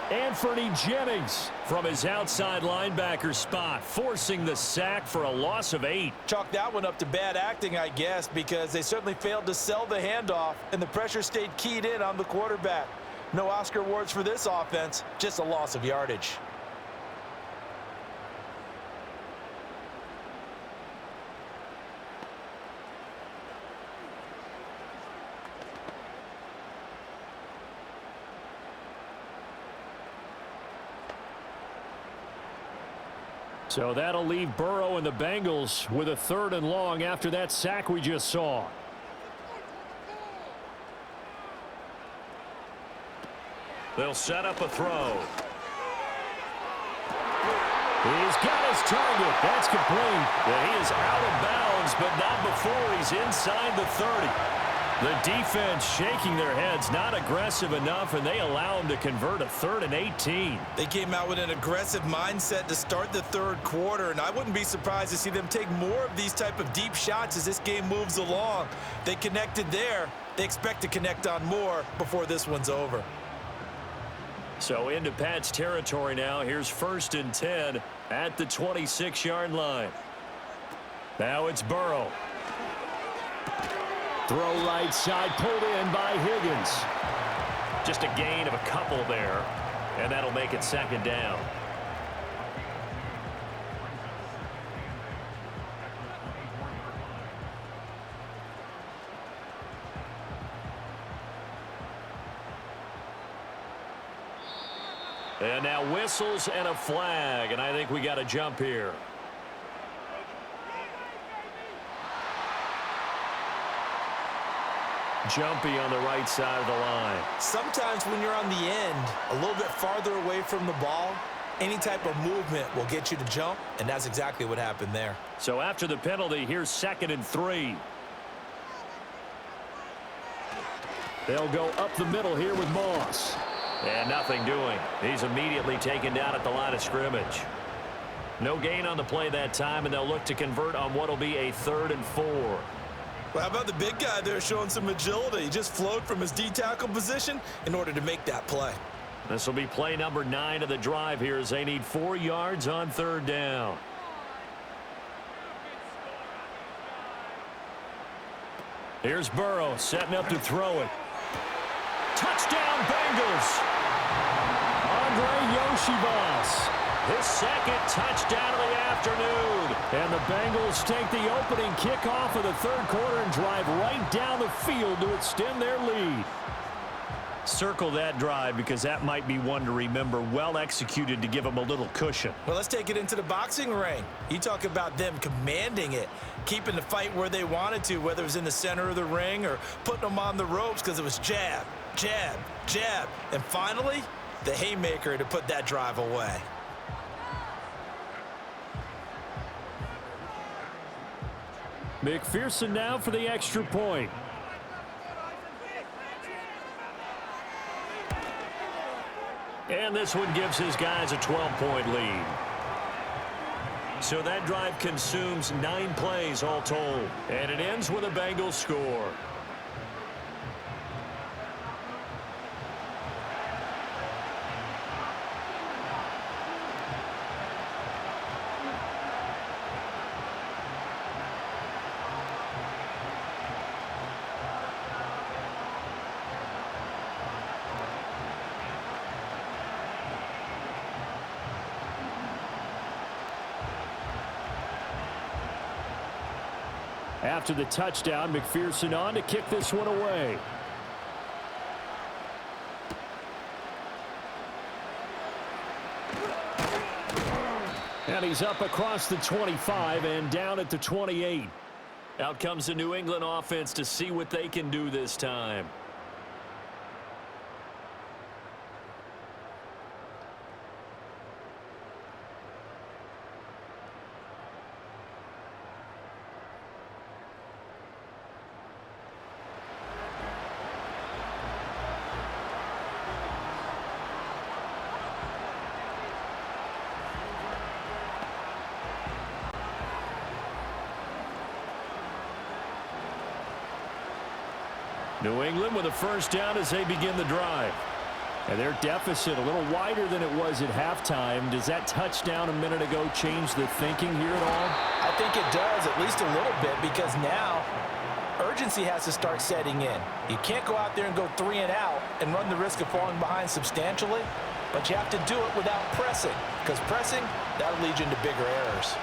Anthony Jennings from his outside linebacker spot, forcing the sack for a loss of 8. Chalk that one up to bad acting, I guess, because they certainly failed to sell the handoff, and the pressure stayed keyed in on the quarterback. No Oscar awards for this offense, just a loss of yardage. So that'll leave Burrow and the Bengals with a 3rd and long after that sack we just saw. They'll set up a throw. He's got his target. That's complete. Yeah, he is out of bounds, but not before he's inside the 30. The defense shaking their heads, not aggressive enough, and they allow him to convert a 3rd and 18. They came out with an aggressive mindset to start the 3rd quarter, and I wouldn't be surprised to see them take more of these type of deep shots as this game moves along. They connected there. They expect to connect on more before this one's over. So into Pat's territory now. Here's 1st and 10 at the 26-yard line. Now it's Burrow. Throw right side, pulled in by Higgins. Just a gain of a couple there, and that'll make it 2nd down. And now whistles and a flag, and I think we got a jump here. Jumpy on the right side of the line. Sometimes when you're on the end, a little bit farther away from the ball, any type of movement will get you to jump, and that's exactly what happened there. So after the penalty, here's 2nd and 3. They'll go up the middle here with Moss. And nothing doing. He's immediately taken down at the line of scrimmage. No gain on the play that time, and they'll look to convert on what will be a 3rd and 4. Well, how about the big guy there showing some agility? He just flowed from his D-tackle position in order to make that play. This will be play number 9 of the drive here as they need 4 yards on 3rd down. Here's Burrow setting up to throw it. Touchdown Bengals! Andre Yoshivas his second touchdown of the afternoon. And the Bengals take the opening kickoff of the third quarter and drive right down the field to extend their lead. Circle that drive because that might be one to remember. Well executed to give them a little cushion. Well, let's take it into the boxing ring. You talk about them commanding it, keeping the fight where they wanted to, whether it was in the center of the ring or putting them on the ropes because it was jab, jab, jab. And finally, the haymaker to put that drive away. McPherson now for the extra point. And this one gives his guys a 12-point lead. So that drive consumes 9 plays all told. And it ends with a Bengals score. After the touchdown, McPherson on to kick this one away. And he's up across the 25 and down at the 28. Out comes the New England offense to see what they can do this time. New England with a first down as they begin the drive. And their deficit a little wider than it was at halftime. Does that touchdown a minute ago change the thinking here at all? I think it does, at least a little bit, because now urgency has to start setting in. You can't go out there and go 3 and out and run the risk of falling behind substantially, but you have to do it without pressing, because pressing, that'll lead you into bigger errors.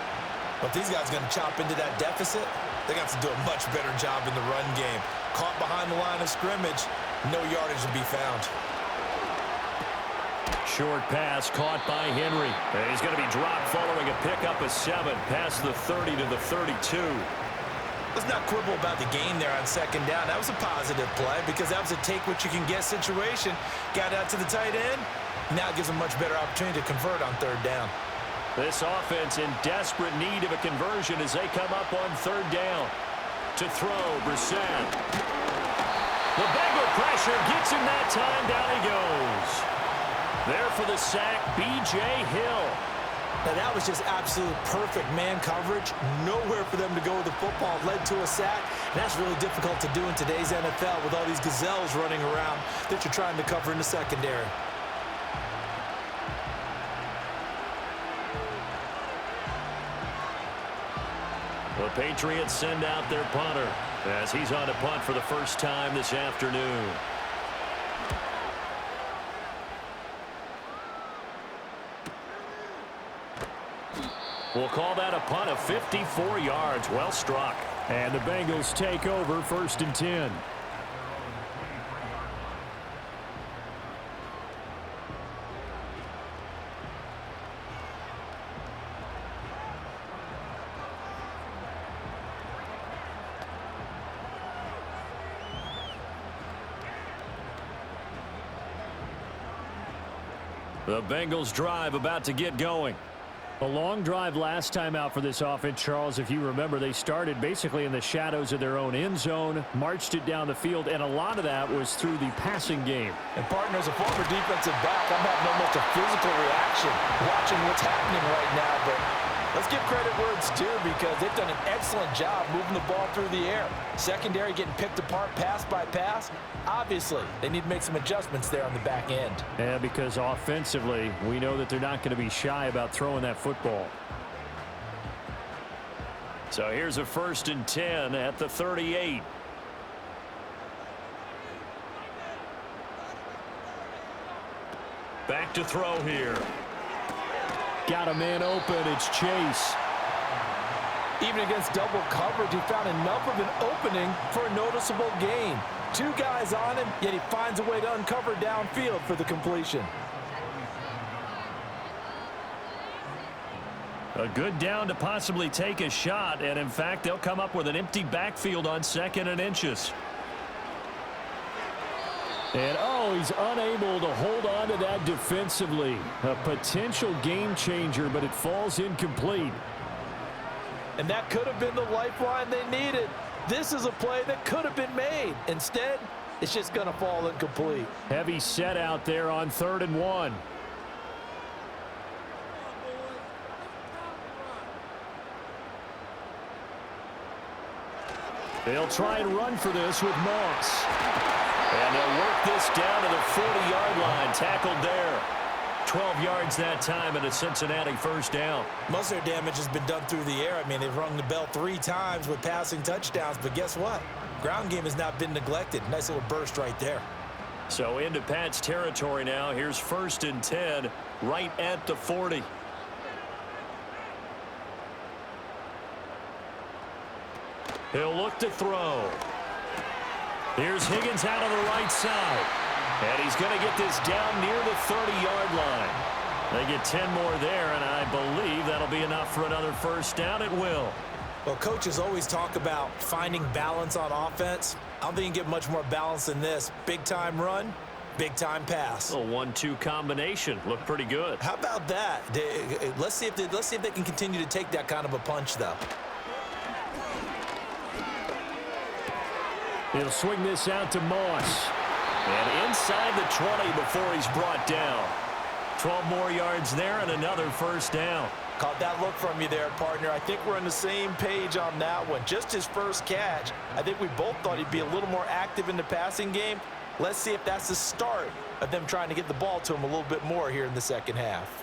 But these guys are going to chop into that deficit. They got to do a much better job in the run game. Caught behind the line of scrimmage, no yardage to be found. Short pass caught by Henry. And he's going to be dropped following a pickup of 7 past the 30 to the 32. Let's not quibble about the gain there on second down. That was a positive play because that was a take-what-you-can-get situation. Got out to the tight end. Now it gives them a much better opportunity to convert on third down. This offense in desperate need of a conversion as they come up on third down. To throw, Brissett. The Bengal pressure gets him that time. Down he goes. There for the sack, B.J. Hill. Now that was just absolute perfect man coverage. Nowhere for them to go with the football. Led to a sack. And that's really difficult to do in today's NFL with all these gazelles running around that you're trying to cover in the secondary. The Patriots send out their punter as he's on to punt for the first time this afternoon. We'll call that a punt of 54 yards. Well struck. And the Bengals take over 1st and 10. The Bengals drive about to get going. A long drive last time out for this offense, Charles. If you remember, they started basically in the shadows of their own end zone, marched it down the field, and a lot of that was through the passing game. And, partner, as a former defensive back, I'm having almost a physical reaction watching what's happening right now. But let's give credit where it's due because they've done an excellent job moving the ball through the air. Secondary getting picked apart pass by pass. Obviously, they need to make some adjustments there on the back end. Yeah, because offensively, we know that they're not going to be shy about throwing that football. So here's a 1st and 10 at the 38. Back to throw here. Got a man open. It's Chase. Even against double coverage, he found enough of an opening for a noticeable gain. 2 guys on him, yet he finds a way to uncover downfield for the completion. A good down to possibly take a shot, and in fact, they'll come up with an empty backfield on 2nd and inches. And, he's unable to hold on to that defensively. A potential game changer, but it falls incomplete. And that could have been the lifeline they needed. This is a play that could have been made. Instead, it's just going to fall incomplete. Heavy set out there on 3rd and 1. They'll try and run for this with Moss. And they'll work this down to the 40-yard line. Tackled there. 12 yards that time and a Cincinnati first down. Most of their damage has been done through the air. I mean, they've rung the bell 3 times with passing touchdowns. But guess what? Ground game has not been neglected. Nice little burst right there. So into Pat's territory now. Here's 1st and 10 right at the 40. He'll look to throw. Here's Higgins out on the right side. And he's going to get this down near the 30-yard line. They get 10 more there, and I believe that'll be enough for another first down. It will. Well, coaches always talk about finding balance on offense. I don't think you can get much more balance than this. Big-time run, big-time pass. A 1-2 combination. Looked pretty good. How about that? Let's see if they can continue to take that kind of a punch, though. He'll swing this out to Moss. And inside the 20 before he's brought down. 12 more yards there and another first down. Caught that look from you there, partner. I think we're on the same page on that one. Just his first catch. I think we both thought he'd be a little more active in the passing game. Let's see if that's the start of them trying to get the ball to him a little bit more here in the second half.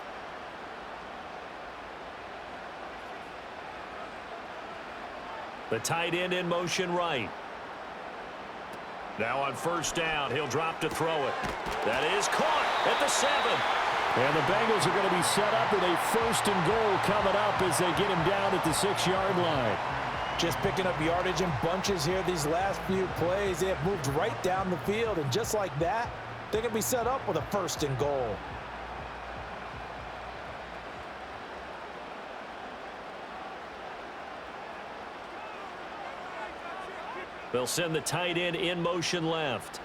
The tight end in motion right. Now on first down, he'll drop to throw it. That is caught at the 7. And the Bengals are going to be set up with a 1st and goal coming up as they get him down at the 6-yard line. Just picking up yardage in bunches here these last few plays. They have moved right down the field, and just like that, they're going to be set up with a 1st and goal. They'll send the tight end in motion left.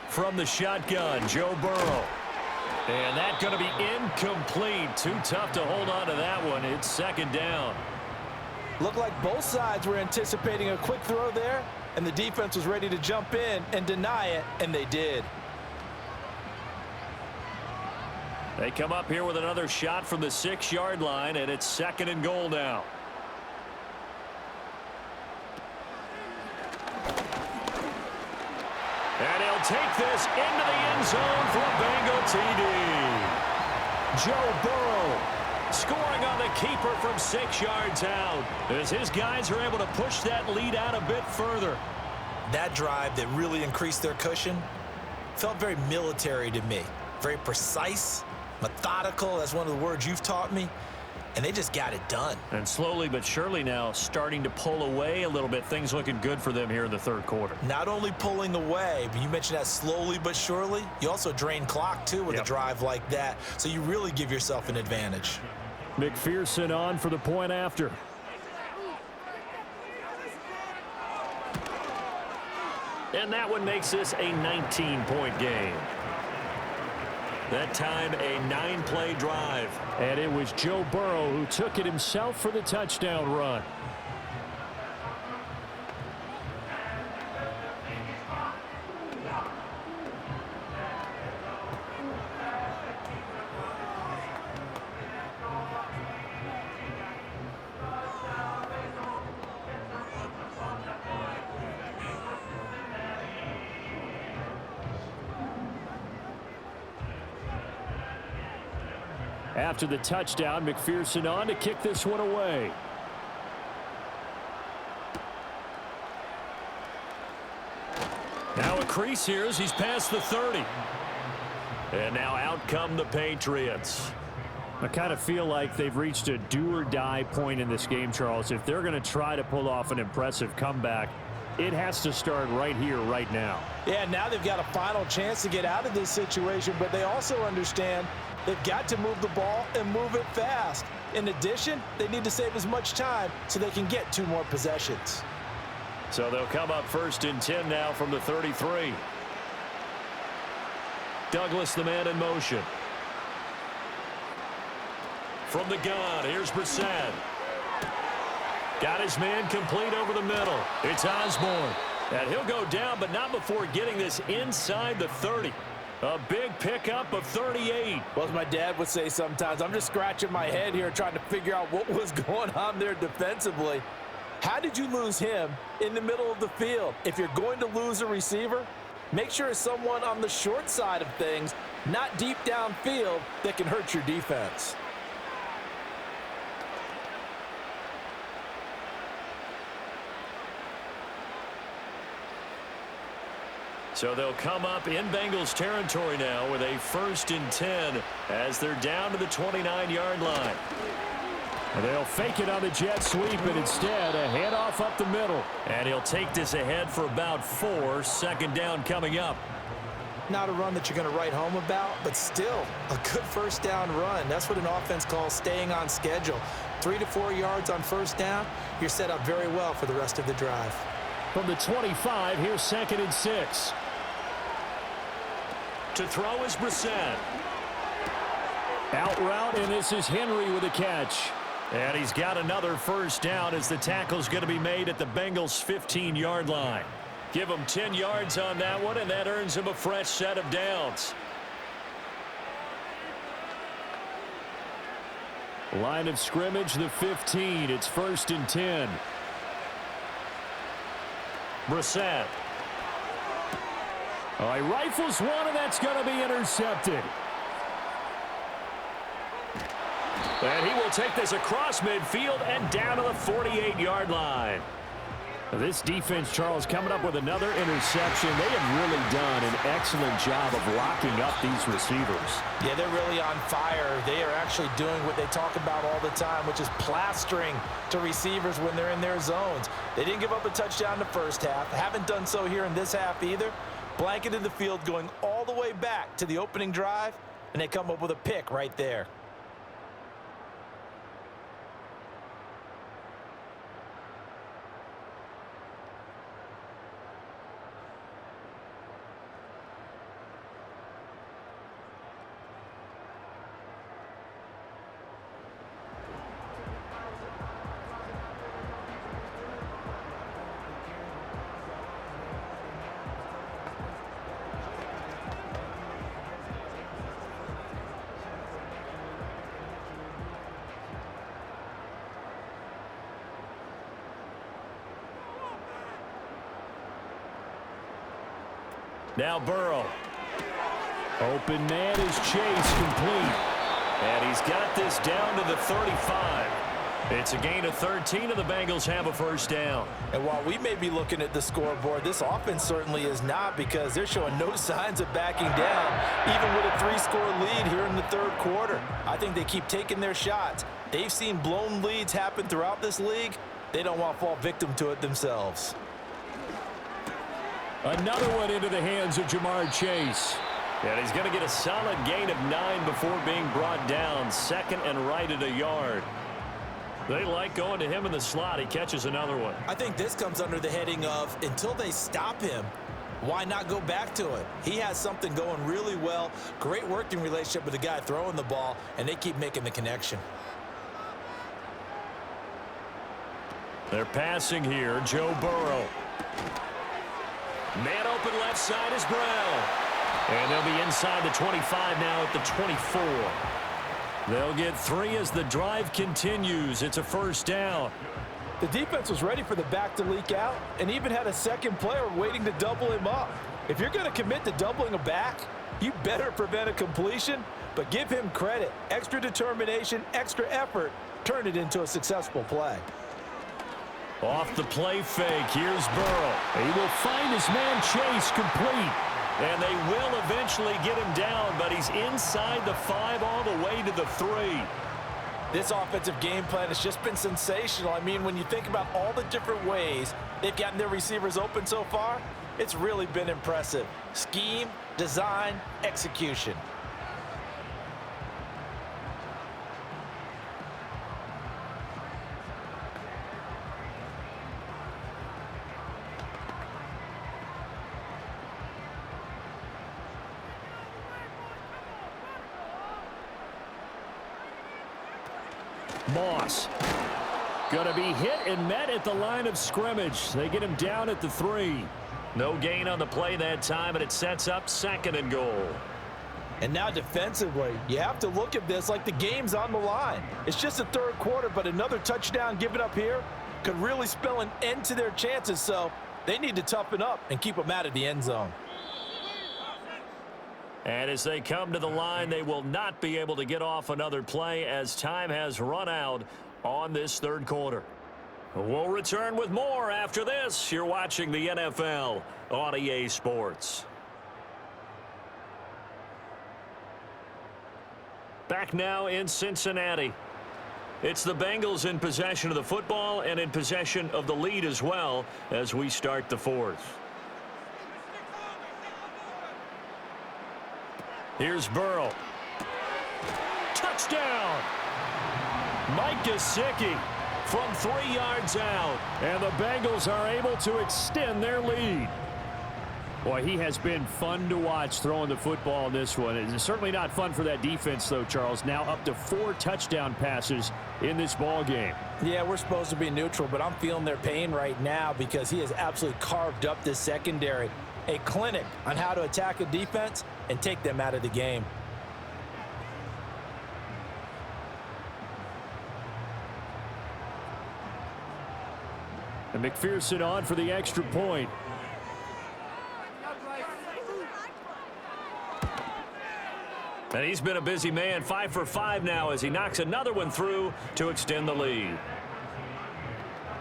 From the shotgun, Joe Burrow. And that's going to be incomplete. Too tough to hold on to that one. It's 2nd down. Looked like both sides were anticipating a quick throw there, and the defense was ready to jump in and deny it, and they did. They come up here with another shot from the 6-yard line, and it's 2nd and goal now. And he'll take this into the end zone for a Bengal TD. Joe Burrow scoring on the keeper from 6 yards out as his guys are able to push that lead out a bit further. That drive that really increased their cushion felt very military to me. Very precise, methodical. That's one of the words you've taught me. And they just got it done. And slowly but surely now starting to pull away a little bit. Things looking good for them here in the 3rd quarter. Not only pulling away, but you mentioned that slowly but surely. You also drain clock, too, with a drive like that. So you really give yourself an advantage. McPherson on for the point after. And that one makes this a 19-point game. That time, a 9-play drive. And it was Joe Burrow who took it himself for the touchdown run. After the touchdown, McPherson on to kick this one away. Now a crease here as he's past the 30. And now out come the Patriots. I kind of feel like they've reached a do-or-die point in this game, Charles. If they're going to try to pull off an impressive comeback, it has to start right here, right now. Yeah, now they've got a final chance to get out of this situation, but they also understand they've got to move the ball and move it fast. In addition, they need to save as much time so they can get 2 more possessions. So they'll come up 1st and 10 now from the 33. Douglas, the man in motion. From the gun, here's Brissett. Got his man complete over the middle. It's Osborne. And he'll go down, but not before getting this inside the 30. A big pickup of 38. Well, as my dad would say sometimes, I'm just scratching my head here trying to figure out what was going on there defensively. How did you lose him in the middle of the field? If you're going to lose a receiver, make sure it's someone on the short side of things, not deep downfield, that can hurt your defense. So they'll come up in Bengals territory now with a 1st and 10 as they're down to the 29-yard line. They'll fake it on the jet sweep, and instead a handoff up the middle. And he'll take this ahead for about 4. 2nd down coming up. Not a run that you're going to write home about, but still a good 1st down run. That's what an offense calls staying on schedule. 3 to 4 yards on 1st down, you're set up very well for the rest of the drive. From the 25, here's 2nd and 6. To throw is Brissett. Out route, and this is Henry with a catch. And he's got another 1st down as the tackle's going to be made at the Bengals' 15-yard line. Give him 10 yards on that one, and that earns him a fresh set of downs. Line of scrimmage, the 15. It's 1st and 10. Brissett. Oh, he rifles one, and that's going to be intercepted. And he will take this across midfield and down to the 48-yard line. This defense, Charles, coming up with another interception. They have really done an excellent job of locking up these receivers. Yeah, they're really on fire. They are actually doing what they talk about all the time, which is plastering to receivers when they're in their zones. They didn't give up a touchdown in the 1st half. Haven't done so here in this half either. Blanketed the field going all the way back to the opening drive, and they come up with a pick right there. Now Burrow. Open man is Chase, complete. And he's got this down to the 35. It's a gain of 13, and the Bengals have a 1st down. And while we may be looking at the scoreboard, this offense certainly is not, because they're showing no signs of backing down, even with a 3-score lead here in the 3rd quarter. I think they keep taking their shots. They've seen blown leads happen throughout this league. They don't want to fall victim to it themselves. Another one into the hands of Jamar Chase. And he's going to get a solid gain of 9 before being brought down. 2nd and right at a yard. They like going to him in the slot. He catches another one. I think this comes under the heading of, until they stop him, why not go back to it? He has something going really well. Great working relationship with the guy throwing the ball, and they keep making the connection. They're passing here. Joe Burrow. Man open left side is Brown. And they'll be inside the 25 now at the 24. They'll get 3 as the drive continues. It's a 1st down. The defense was ready for the back to leak out and even had a 2nd player waiting to double him up. If you're going to commit to doubling a back, you better prevent a completion, but give him credit. Extra determination, extra effort, turn it into a successful play. Off the play fake, here's Burrow. He will find his man Chase, complete. And they will eventually get him down, but he's inside the 5 all the way to the 3. This offensive game plan has just been sensational. I mean, when you think about all the different ways they've gotten their receivers open so far, it's really been impressive. Scheme, design, execution. Moss. Going to be hit and met at the line of scrimmage. They get him down at the 3. No gain on the play that time, and it sets up 2nd and goal. And now defensively, you have to look at this like the game's on the line. It's just the 3rd quarter, but another touchdown given up here could really spell an end to their chances, so they need to toughen up and keep them out of the end zone. And as they come to the line, they will not be able to get off another play as time has run out on this 3rd quarter. We'll return with more after this. You're watching the NFL on EA Sports. Back now in Cincinnati. It's the Bengals in possession of the football and in possession of the lead as well as we start the 4th. Here's Burrow. Touchdown! Mike Gesicki from 3 yards out. And the Bengals are able to extend their lead. Boy, he has been fun to watch throwing the football in this one. It's certainly not fun for that defense, though, Charles. Now up to 4 touchdown passes in this ball game. Yeah, we're supposed to be neutral, but I'm feeling their pain right now because he has absolutely carved up this secondary. A clinic on how to attack a defense and take them out of the game. And McPherson on for the extra point. And he's been a busy man, 5 for 5 now as he knocks another one through to extend the lead.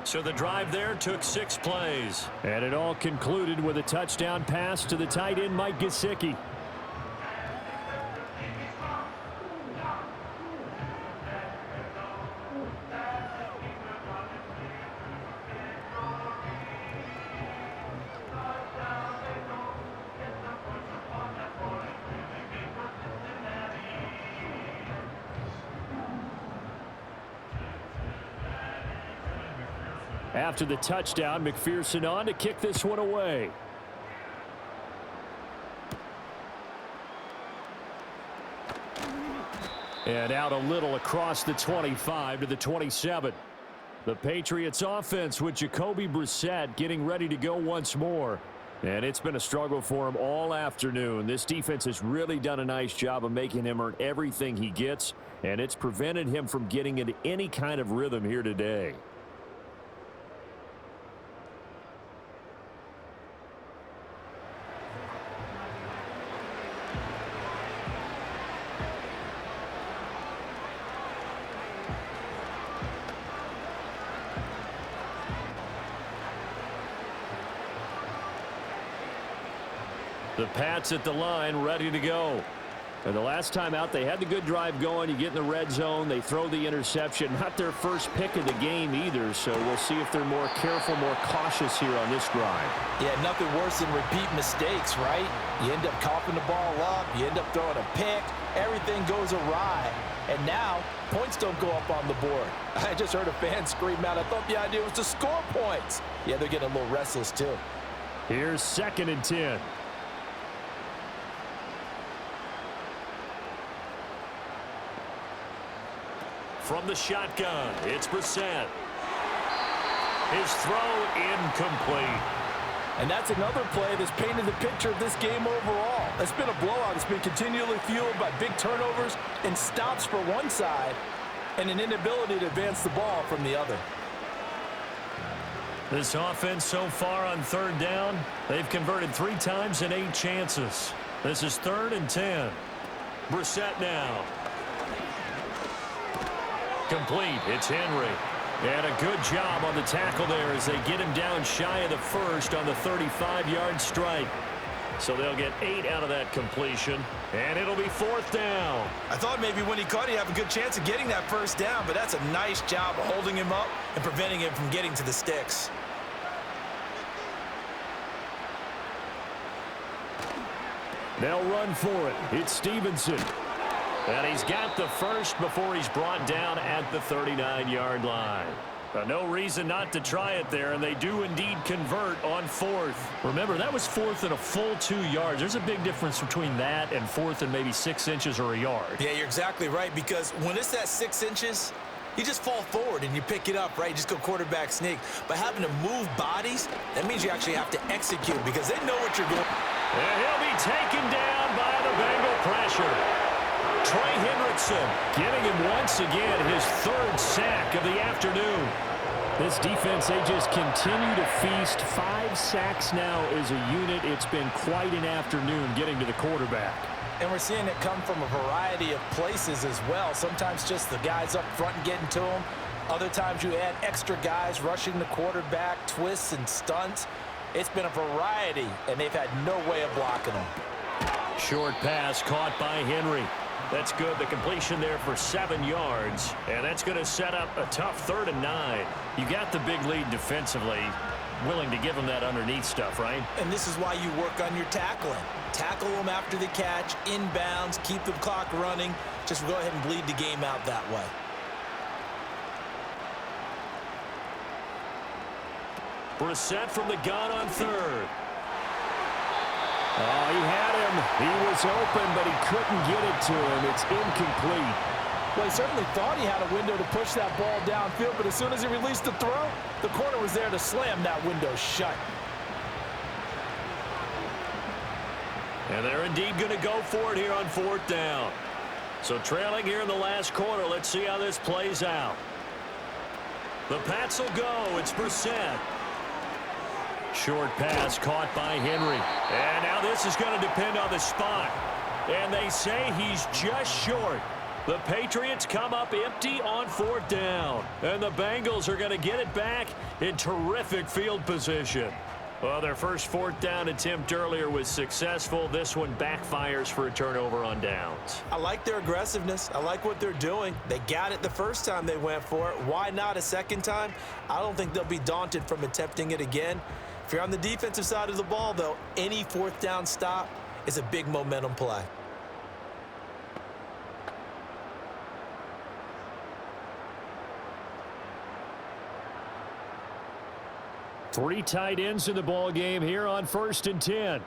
So the drive there took 6 plays. And it all concluded with a touchdown pass to the tight end, Mike Gesicki. After the touchdown, McPherson on to kick this one away. And out a little across the 25 to the 27. The Patriots offense with Jacoby Brissett getting ready to go once more. And it's been a struggle for him all afternoon. This defense has really done a nice job of making him earn everything he gets, and it's prevented him from getting into any kind of rhythm here today. The Pats at the line, ready to go. And the last time out, they had the good drive going. You get in the red zone, they throw the interception. Not their first pick of the game either, so we'll see if they're more careful, more cautious here on this drive. Yeah, nothing worse than repeat mistakes, right? You end up coughing the ball up, you end up throwing a pick, everything goes awry. And now, points don't go up on the board. I just heard a fan scream out, I thought the idea was to score points. Yeah, they're getting a little restless too. Here's 2nd and 10. From the shotgun, it's Brissett. His throw incomplete. And that's another play that's painted the picture of this game overall. It's been a blowout. It's been continually fueled by big turnovers and stops for one side and an inability to advance the ball from the other. This offense so far on 3rd down, they've converted 3 times in 8 chances. This is 3rd and 10. Brissett now. Complete. It's Henry. And a good job on the tackle there as they get him down shy of the 1st on the 35-yard strike. So they'll get 8 out of that completion, and it'll be 4th down. I thought maybe when he caught, he'd have a good chance of getting that first down, but that's a nice job of holding him up and preventing him from getting to the sticks. They'll run for it. It's Stevenson. And he's got the first before he's brought down at the 39-yard line. No reason not to try it there, and they do indeed convert on 4th. Remember, that was 4th and a full 2 yards. There's a big difference between that and 4th and maybe 6 inches or a yard. Yeah, you're exactly right, because when it's that 6 inches, you just fall forward and you pick it up, right? You just go quarterback sneak. But having to move bodies, that means you actually have to execute because they know what you're doing. And he'll be taken down by the Bengal pressure. Trey Hendrickson getting him once again his 3rd sack of the afternoon. This defense, they just continue to feast. 5 sacks now as a unit. It's been quite an afternoon getting to the quarterback. And we're seeing it come from a variety of places as well. Sometimes just the guys up front and getting to them. Other times you add extra guys rushing the quarterback, twists and stunts. It's been a variety, and they've had no way of blocking them. Short pass caught by Henry. That's good. The completion there for 7 yards. And that's going to set up a tough 3rd and 9. You got the big lead defensively. Willing to give them that underneath stuff, right? And this is why you work on your tackling. Tackle them after the catch, inbounds, keep the clock running. Just go ahead and bleed the game out that way. Brissett from the gun on 3rd. Oh, he had him. He was open, but he couldn't get it to him. It's incomplete. Well, he certainly thought he had a window to push that ball downfield, but as soon as he released the throw, the corner was there to slam that window shut. And they're indeed going to go for it here on 4th down. So trailing here in the last quarter, let's see how this plays out. The Pats will go. It's Brissett. Short pass caught by Henry. And now this is going to depend on the spot. And they say he's just short. The Patriots come up empty on 4th down. And the Bengals are going to get it back in terrific field position. Well, their first 4th down attempt earlier was successful. This one backfires for a turnover on downs. I like their aggressiveness. I like what they're doing. They got it the first time they went for it. Why not a second time? I don't think they'll be daunted from attempting it again. If you're on the defensive side of the ball, though, any 4th down stop is a big momentum play. Three tight ends in the ball game here on 1st and 10.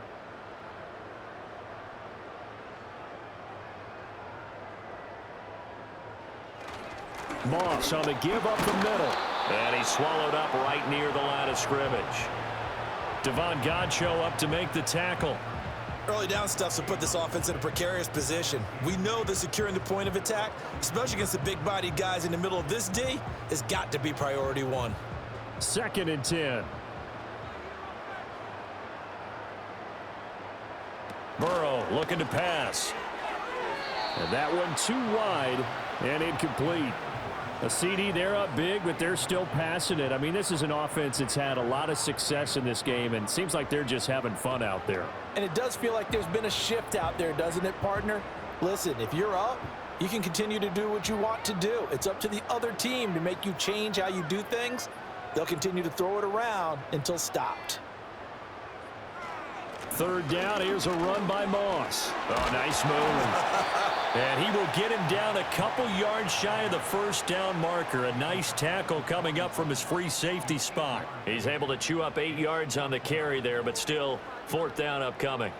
Moss on the give up the middle. And he's swallowed up right near the line of scrimmage. Devon Godchaux up to make the tackle. Early down stuff to put this offense in a precarious position. We know that securing the point of attack, especially against the big-bodied guys in the middle of this D, has got to be priority 1. 2nd and 10. Burrow looking to pass. And that one too wide and incomplete. A CD, they're up big, but they're still passing it. I mean, this is an offense that's had a lot of success in this game, and it seems like they're just having fun out there. And it does feel like there's been a shift out there, doesn't it, partner? Listen, if you're up, you can continue to do what you want to do. It's up to the other team to make you change how you do things. They'll continue to throw it around until stopped. 3rd down, here's a run by Moss. Oh, nice move. And he will get him down a couple yards shy of the 1st down marker. A nice tackle coming up from his free safety spot. He's able to chew up 8 yards on the carry there, but still 4th down upcoming.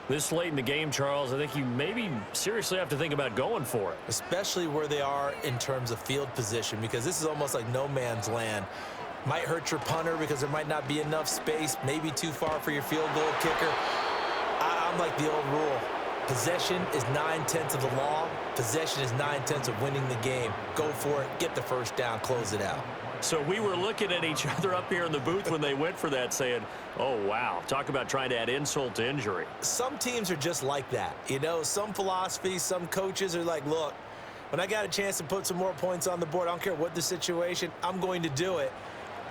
This late in the game, Charles, I think you maybe seriously have to think about going for it. Especially where they are in terms of field position, because this is almost like no man's land. Might hurt your punter because there might not be enough space, maybe too far for your field goal kicker. I'm like the old rule. Possession is 9/10 of the law. Possession is 9/10 of winning the game. Go for it, get the 1st down, close it out. So we were looking at each other up here in the booth when they went for that saying, oh, wow, talk about trying to add insult to injury. Some teams are just like that. You know, some philosophies, some coaches are like, look, when I got a chance to put some more points on the board, I don't care what the situation, I'm going to do it.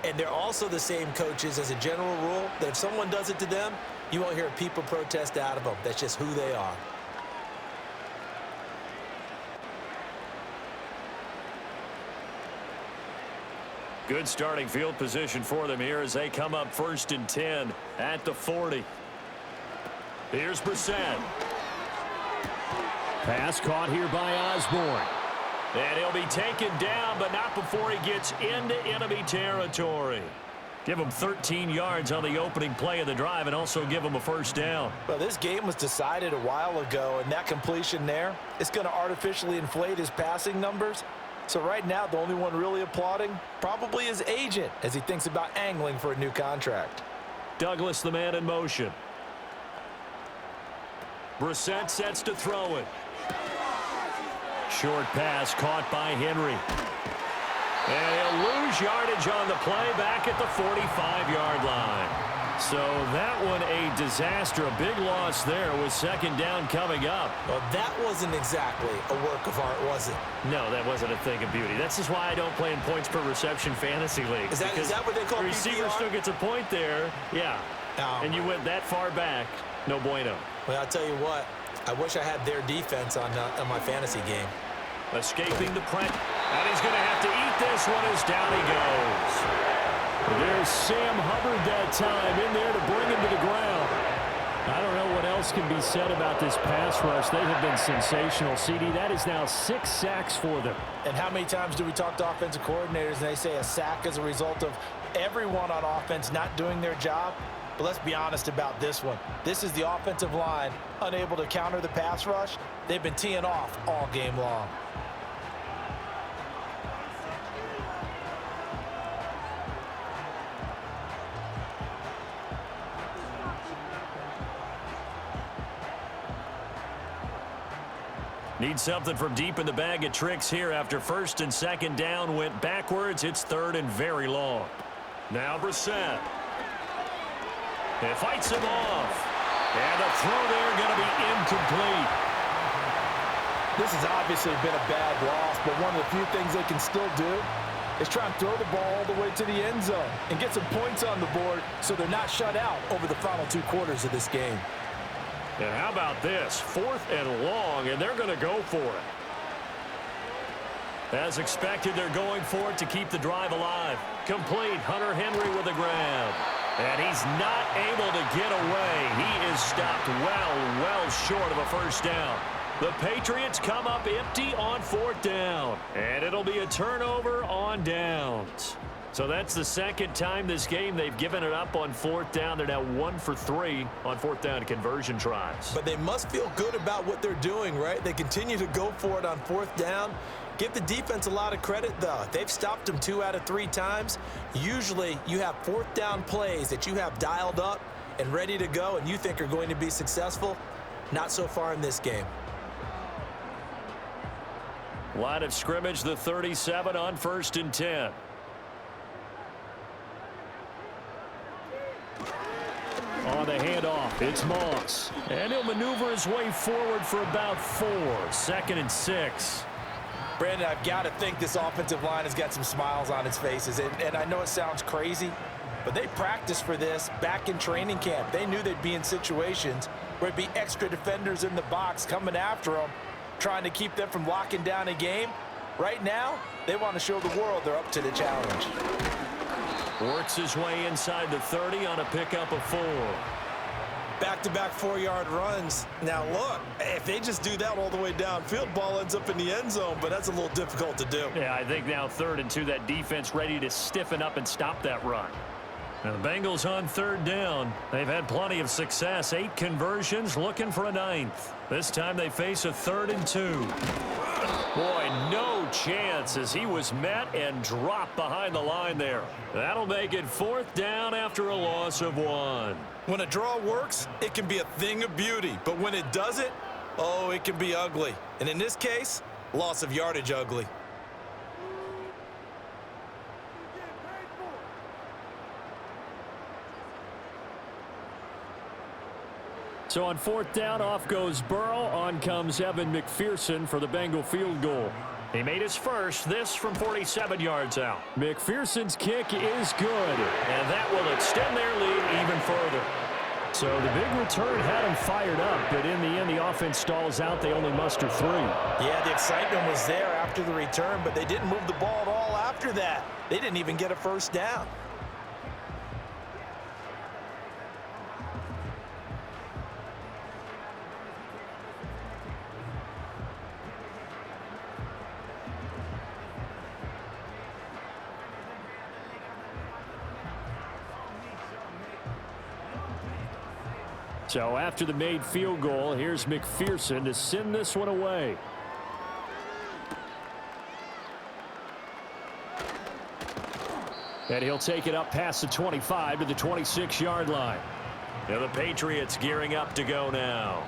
And they're also the same coaches as a general rule that if someone does it to them, You won't hear people protest out of them. That's just who they are. Good starting field position for them here as they come up 1st and 10 at the 40. Here's Brissett. Pass caught here by Osborne. And he'll be taken down, but not before he gets into enemy territory. Give him 13 yards on the opening play of the drive and also give him a first down. Well, this game was decided a while ago, and that completion there is going to artificially inflate his passing numbers. So right now, the only one really applauding probably his agent as he thinks about angling for a new contract. Douglas, the man in motion. Brissett sets to throw it. Short pass caught by Henry. And he'll lose yardage on the play back at the 45-yard line. So that one a disaster, a big loss there with 2nd down coming up. Well, that wasn't exactly a work of art, was it? No, that wasn't a thing of beauty. That's just why I don't play in points per reception fantasy league. Is that what they call the receiver PPR? still gets a point there. Yeah. And you went that far back. No bueno. Well, I'll tell you what. I wish I had their defense on my fantasy game. Escaping the pressure. And he's going to have to eat this one as down he goes. There's Sam Hubbard that time in there to bring him to the ground. I don't know what else can be said about this pass rush. They have been sensational, CD. That is now 6 sacks for them. And how many times do we talk to offensive coordinators and they say a sack is a result of everyone on offense not doing their job? But let's be honest about this one. This is the offensive line unable to counter the pass rush. They've been teeing off all game long. Need something from deep in the bag of tricks here after 1st and 2nd down went backwards. It's 3rd and very long. Now Brissett. It fights him off. And the throw there going to be incomplete. This has obviously been a bad loss, but one of the few things they can still do is try and throw the ball all the way to the end zone and get some points on the board so they're not shut out over the final 2 quarters of this game. And how about this? 4th and long, and they're going to go for it. As expected, they're going for it to keep the drive alive. Complete. Hunter Henry with a grab. And he's not able to get away. He is stopped well short of a first down. The Patriots come up empty on 4th down. And it'll be a turnover on downs. So that's the 2nd time this game they've given it up on 4th down. They're now 1 for 3 on 4th down conversion tries. But they must feel good about what they're doing, right? They continue to go for it on 4th down. Give the defense a lot of credit, though. They've stopped them 2 out of 3 times. Usually you have 4th down plays that you have dialed up and ready to go and you think are going to be successful. Not so far in this game. Line of scrimmage, the 37 on 1st and 10. On the handoff, it's Moss. And he'll maneuver his way forward for about 4. 2nd and 6. Brandon, I've got to think this offensive line has got some smiles on its faces. And I know it sounds crazy, but they practiced for this back in training camp. They knew they'd be in situations where it'd be extra defenders in the box coming after them, trying to keep them from locking down a game. Right now, they want to show the world they're up to the challenge. Works his way inside the 30 on a pickup of 4. Back-to-back 4-yard runs. Now, look, if they just do that all the way downfield, ball ends up in the end zone, but that's a little difficult to do. Yeah, I think now 3rd and 2, that defense ready to stiffen up and stop that run. Now the Bengals on 3rd down. They've had plenty of success. 8 conversions, looking for a 9th. This time they face a 3rd and 2. Boy, no chance as he was met and dropped behind the line there. That'll make it 4th down after a loss of 1. When a draw works, it can be a thing of beauty. But when it doesn't, oh, it can be ugly. And in this case, loss of yardage ugly. So on 4th down, off goes Burrow. On comes Evan McPherson for the Bengal field goal. He made his first, this from 47 yards out. McPherson's kick is good. And that will extend their lead even further. So the big return had him fired up, but in the end, the offense stalls out. They only muster 3. Yeah, the excitement was there after the return, but they didn't move the ball at all after that. They didn't even get a first down. So after the made field goal, here's McPherson to send this one away. And he'll take it up past the 25 to the 26-yard line. Now the Patriots gearing up to go now.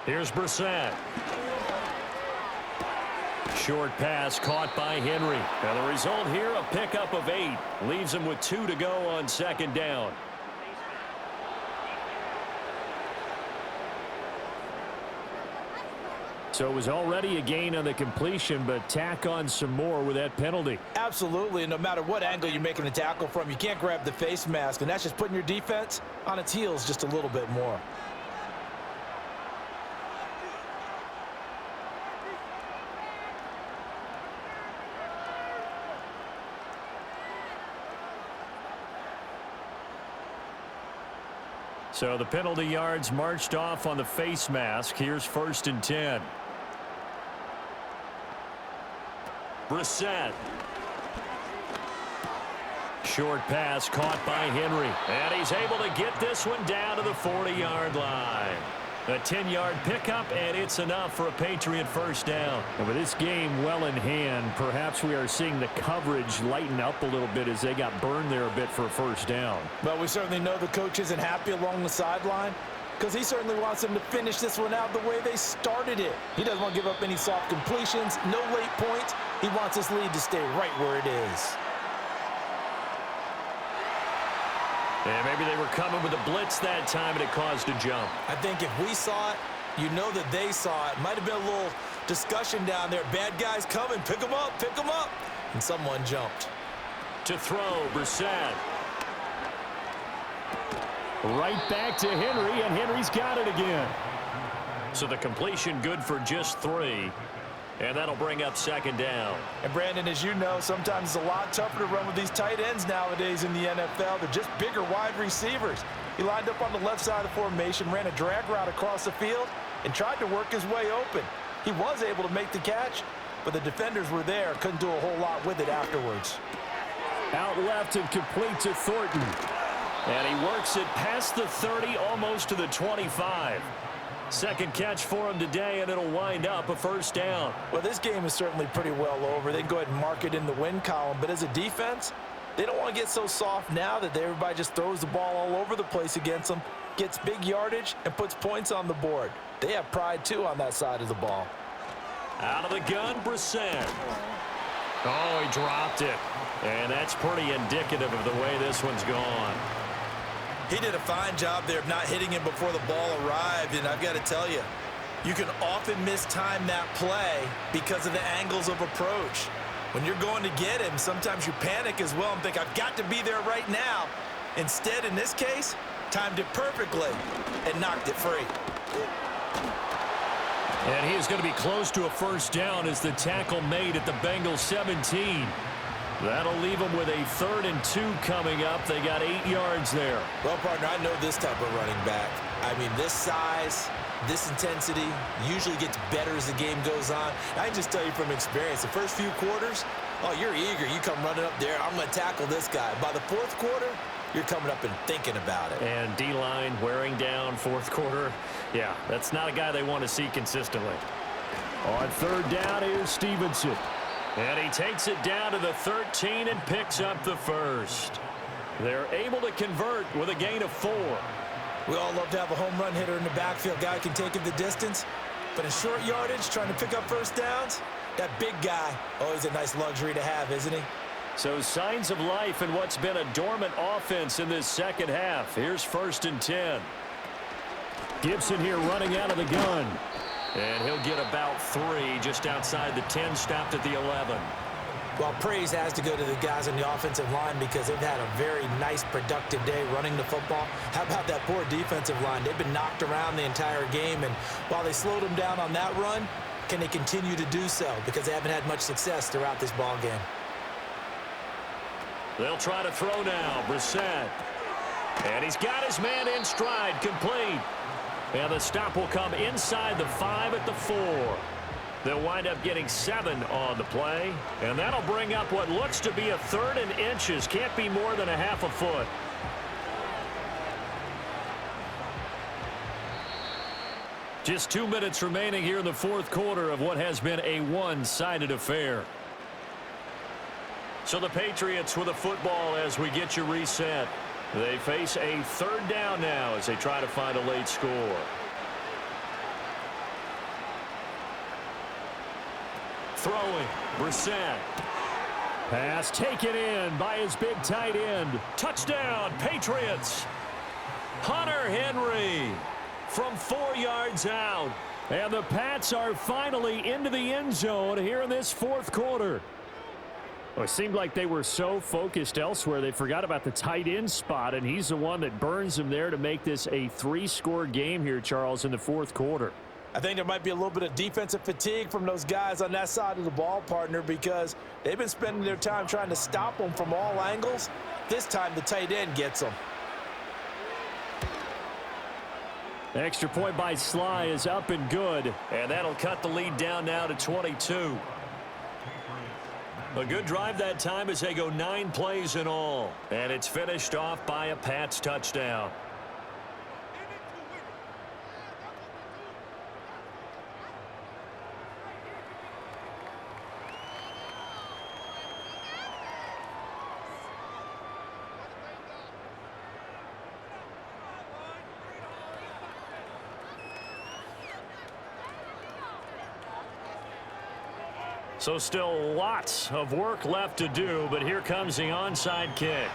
Here's Brissett. Short pass caught by Henry. Now the result here, a pickup of 8. Leaves him with 2 to go on second down. So it was already a gain on the completion, but tack on some more with that penalty. Absolutely, and no matter what angle you're making the tackle from, you can't grab the face mask, and that's just putting your defense on its heels just a little bit more. So the penalty yards marched off on the face mask. Here's 1st and 10. Brissett. Short pass caught by Henry. And he's able to get this one down to the 40-yard line. A 10-yard pickup, and it's enough for a Patriot first down. And with this game well in hand, perhaps we are seeing the coverage lighten up a little bit as they got burned there a bit for a first down. But we certainly know the coach isn't happy along the sideline because he certainly wants them to finish this one out the way they started it. He doesn't want to give up any soft completions, no late points. He wants his lead to stay right where it is. And maybe they were coming with a blitz that time, and it caused a jump. I think if we saw it, you know that they saw it. Might have been a little discussion down there. Bad guys coming. Pick them up. Pick them up. And someone jumped. To throw, Brissett. Right back to Henry, and Henry's got it again. So the completion good for just 3. And that'll bring up second down. And Brandon, as you know, sometimes it's a lot tougher to run with these tight ends nowadays in the NFL. They're just bigger wide receivers. He lined up on the left side of the formation, ran a drag route across the field, and tried to work his way open. He was able to make the catch, but the defenders were there, couldn't do a whole lot with it afterwards. Out left and complete to Thornton. And he works it past the 30, almost to the 25. Second catch for him today, and it'll wind up a first down. Well, this game is certainly pretty well over. They can go ahead and mark it in the win column, but as a defense, they don't want to get so soft now that everybody just throws the ball all over the place against them, gets big yardage, and puts points on the board. They have pride, too, on that side of the ball. Out of the gun, Brissett. Oh, he dropped it. And that's pretty indicative of the way this one's gone. He did a fine job there of not hitting him before the ball arrived, and I've got to tell you, you can often mistime that play because of the angles of approach. When you're going to get him, sometimes you panic as well and think, I've got to be there right now. Instead, in this case, timed it perfectly and knocked it free. And he is going to be close to a first down as the tackle made at the Bengals 17. That'll leave them with a 3rd and 2 coming up. They got 8 yards there. Well, partner, I know this type of running back. I mean, this size, this intensity usually gets better as the game goes on. I can just tell you from experience, the first few quarters, oh, you're eager. You come running up there, I'm going to tackle this guy. By the 4th quarter, you're coming up and thinking about it. And D-line wearing down 4th quarter. Yeah, that's not a guy they want to see consistently. On 3rd down, here's Stevenson. And he takes it down to the 13 and picks up the first. They're able to convert with a gain of 4. We all love to have a home run hitter in the backfield. Guy can take it the distance. But in short yardage, trying to pick up first downs, That big guy, always a nice luxury to have, isn't he? So signs of life in what's been a dormant offense in this second half. Here's 1st and 10. Gibson here running out of the gun. And he'll get about 3 just outside the 10, stopped at the 11. Well, praise has to go to the guys on the offensive line because they've had a very nice, productive day running the football. How about that poor defensive line? They've been knocked around the entire game, and while they slowed them down on that run, can they continue to do so? Because they haven't had much success throughout this ball game. They'll try to throw now. Brissett. And he's got his man in stride, complete. And the stop will come inside the 5 at the 4. They'll wind up getting 7 on the play. And that'll bring up what looks to be a 3rd and inches. Can't be more than a half a foot. Just 2 minutes remaining here in the 4th quarter of what has been a one-sided affair. So the Patriots with a football as we get you reset. They face a 3rd down now as they try to find a late score. Throwing, Brissett. Pass taken in by his big tight end. Touchdown, Patriots. Hunter Henry from 4 yards out. And the Pats are finally into the end zone here in this 4th quarter. Well, it seemed like they were so focused elsewhere they forgot about the tight end spot, and he's the one that burns them there to make this a 3-score game here, Charles, in the 4th quarter. I think there might be a little bit of defensive fatigue from those guys on that side of the ball, partner, because they've been spending their time trying to stop them from all angles. This time the tight end gets them. Extra point by Sly is up and good. And that'll cut the lead down now to 22. A good drive that time as they go 9 plays in all. And it's finished off by a Pats touchdown. So still lots of work left to do, but here comes the onside kick.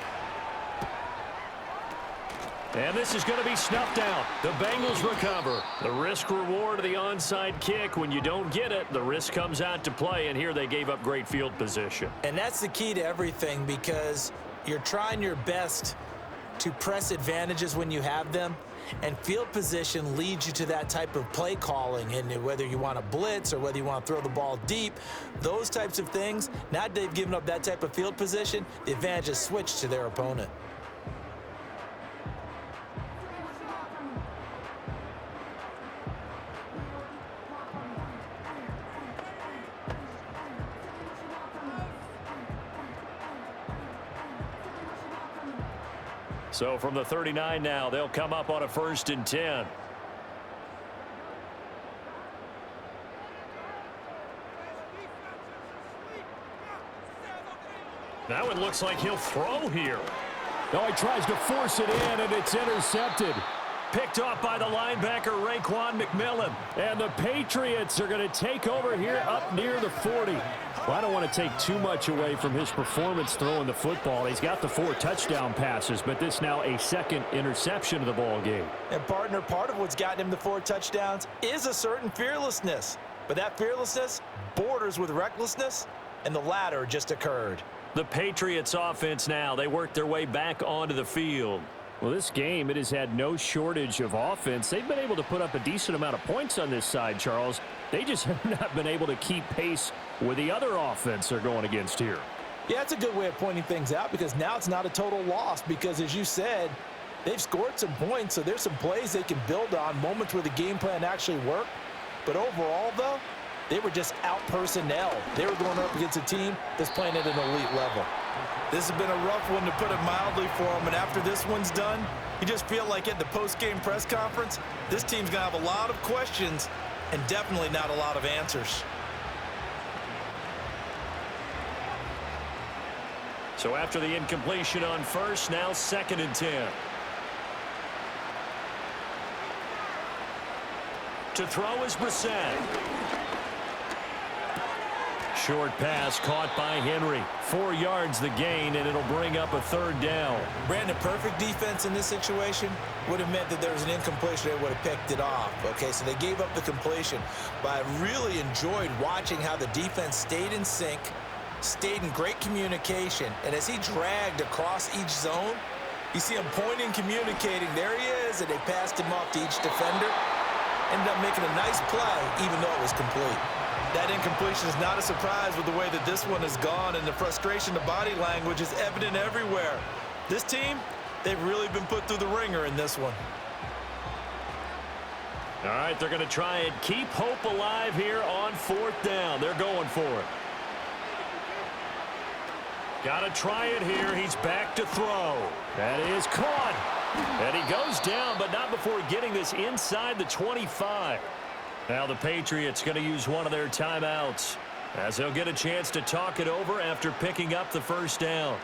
And this is going to be snuffed out. The Bengals recover. The risk reward of the onside kick. When you don't get it, the risk comes out to play, and here they gave up great field position. And that's the key to everything because you're trying your best to press advantages when you have them. And field position leads you to that type of play calling. And whether you want to blitz or whether you want to throw the ball deep, those types of things, now that they've given up that type of field position, the advantage is switched to their opponent. So from the 39 now, they'll come up on a 1st and 10. Now it looks like he'll throw here. No, he tries to force it in, and it's intercepted. Picked off by the linebacker, Raekwon McMillan. And the Patriots are going to take over here up near the 40. Well, I don't want to take too much away from his performance throwing the football. He's got the 4 touchdown passes, but this now a 2nd interception of the ball game. And, partner, part of what's gotten him the 4 touchdowns is a certain fearlessness. But that fearlessness borders with recklessness, and the latter just occurred. The Patriots offense now, they work their way back onto the field. Well, this game, it has had no shortage of offense. They've been able to put up a decent amount of points on this side, Charles. They just have not been able to keep pace with the other offense they're going against here. Yeah, that's a good way of pointing things out because now it's not a total loss because, as you said, they've scored some points, so there's some plays they can build on, moments where the game plan actually worked. But overall, though, they were just out-personnel. They were going up against a team that's playing at an elite level. This has been a rough one, to put it mildly, for them. And after this one's done, you just feel like at the post-game press conference, this team's going to have a lot of questions and definitely not a lot of answers. So after the incompletion on 1st, now 2nd and 10. To throw is Brissett. Short pass caught by Henry. 4 yards the gain, and it'll bring up a 3rd down. Brandon, perfect defense in this situation would have meant that there was an incompletion. They would have picked it off. Okay, so they gave up the completion. But I really enjoyed watching how the defense stayed in sync, stayed in great communication. And as he dragged across each zone, you see him pointing, communicating. There he is, and they passed him off to each defender. Ended up making a nice play, even though it was complete. That incompletion is not a surprise with the way that this one has gone, and the frustration, the body language is evident everywhere. This team, they've really been put through the ringer in this one. All right, they're going to try and keep hope alive here on 4th down. They're going for it. Got to try it here. He's back to throw. That is caught. And he goes down, but not before getting this inside the 25. Now the Patriots going to use one of their timeouts as they'll get a chance to talk it over after picking up the 1st down.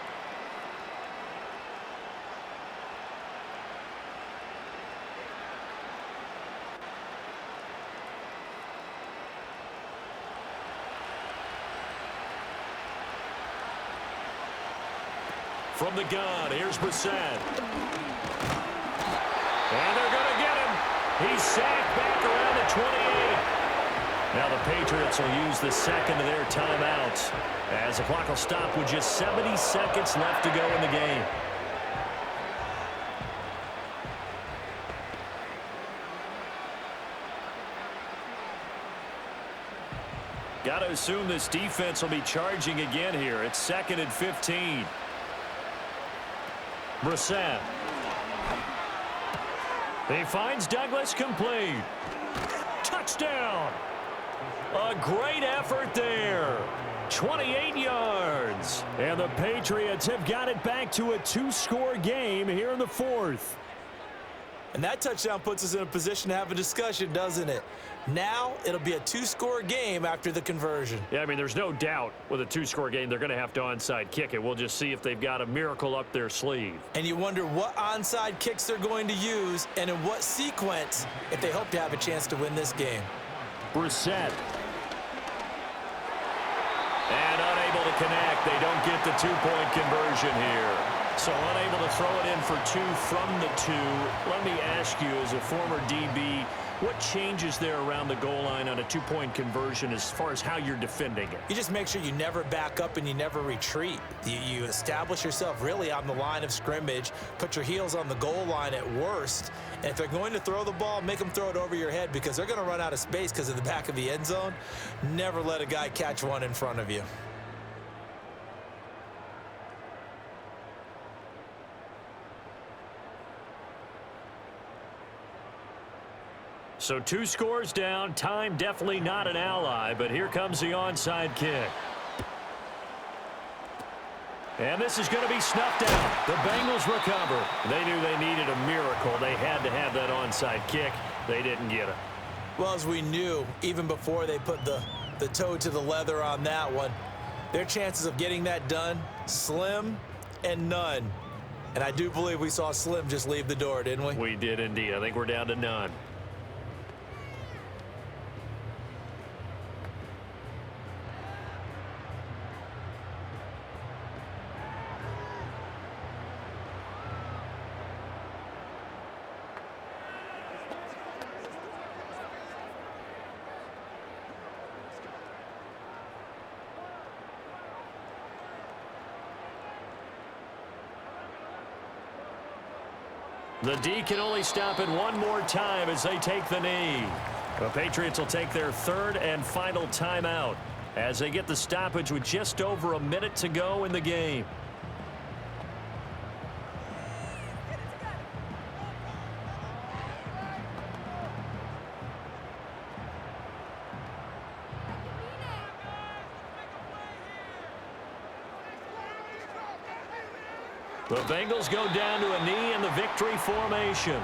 From the gun, here's Brissett. And they're going to get him. He's sacked back around the 28. Now the Patriots will use the 2nd of their timeouts as the clock will stop with just 70 seconds left to go in the game. Got to assume this defense will be charging again here. It's 2nd and 15. Brissett. He finds Douglas complete. Touchdown. A great effort there. 28 yards. And the Patriots have got it back to a 2-score game here in the 4th. And that touchdown puts us in a position to have a discussion, doesn't it? Now it'll be a 2-score game after the conversion. Yeah, I mean, there's no doubt with a 2-score game they're going to have to onside kick it. We'll just see if they've got a miracle up their sleeve. And you wonder what onside kicks they're going to use and in what sequence if they hope to have a chance to win this game. Brissett. And unable to connect. They don't get the 2-point conversion here. So unable to throw it in for 2 from the 2. Let me ask you, as a former DB, what changes there around the goal line on a 2-point conversion as far as how you're defending it? You just make sure you never back up and you never retreat. You establish yourself really on the line of scrimmage, put your heels on the goal line at worst, and if they're going to throw the ball, make them throw it over your head because they're going to run out of space because of the back of the end zone. Never let a guy catch one in front of you. So 2 scores down. Time definitely not an ally, but here comes the onside kick. And this is going to be snuffed out. The Bengals recover. They knew they needed a miracle. They had to have that onside kick. They didn't get it. Well, as we knew, even before they put the toe to the leather on that one, their chances of getting that done, slim and none. And I do believe we saw Slim just leave the door, didn't we? We did indeed. I think we're down to none. The D can only stop it one more time as they take the knee. The Patriots will take their 3rd and final timeout as they get the stoppage with just over a minute to go in the game. The Bengals go down to a knee in the victory formation.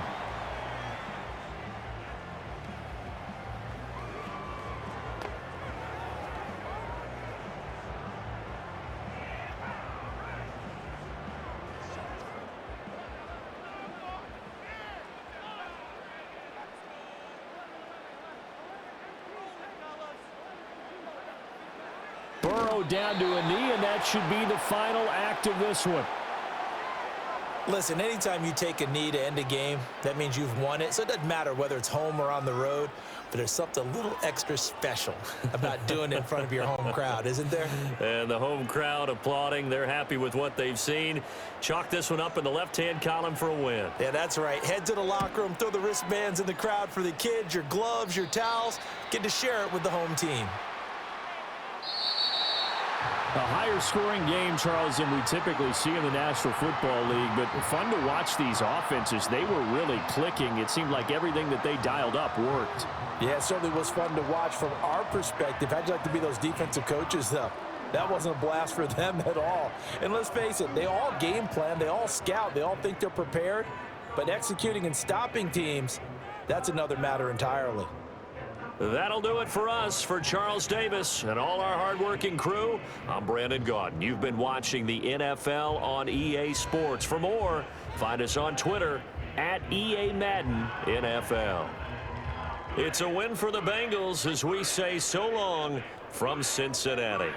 go down to a knee, and that should be the final act of this one. Listen, anytime you take a knee to end a game, that means you've won it. So it doesn't matter whether it's home or on the road, but there's something a little extra special about doing it in front of your home crowd, isn't there? And the home crowd applauding. They're happy with what they've seen. Chalk this one up in the left-hand column for a win. Yeah, that's right. Head to the locker room, throw the wristbands in the crowd for the kids, your gloves, your towels. Get to share it with the home team. A higher-scoring game, Charles, than we typically see in the National Football League, but fun to watch these offenses. They were really clicking. It seemed like everything that they dialed up worked. Yeah, it certainly was fun to watch from our perspective. How'd you like to be those defensive coaches, though? That wasn't a blast for them at all. And let's face it, they all game plan, they all scout, they all think they're prepared, but executing and stopping teams, that's another matter entirely. That'll do it for us. For Charles Davis and all our hardworking crew, I'm Brandon Gaudin. You've been watching the NFL on EA Sports. For more, find us on Twitter at EA Madden NFL. It's a win for the Bengals as we say so long from Cincinnati.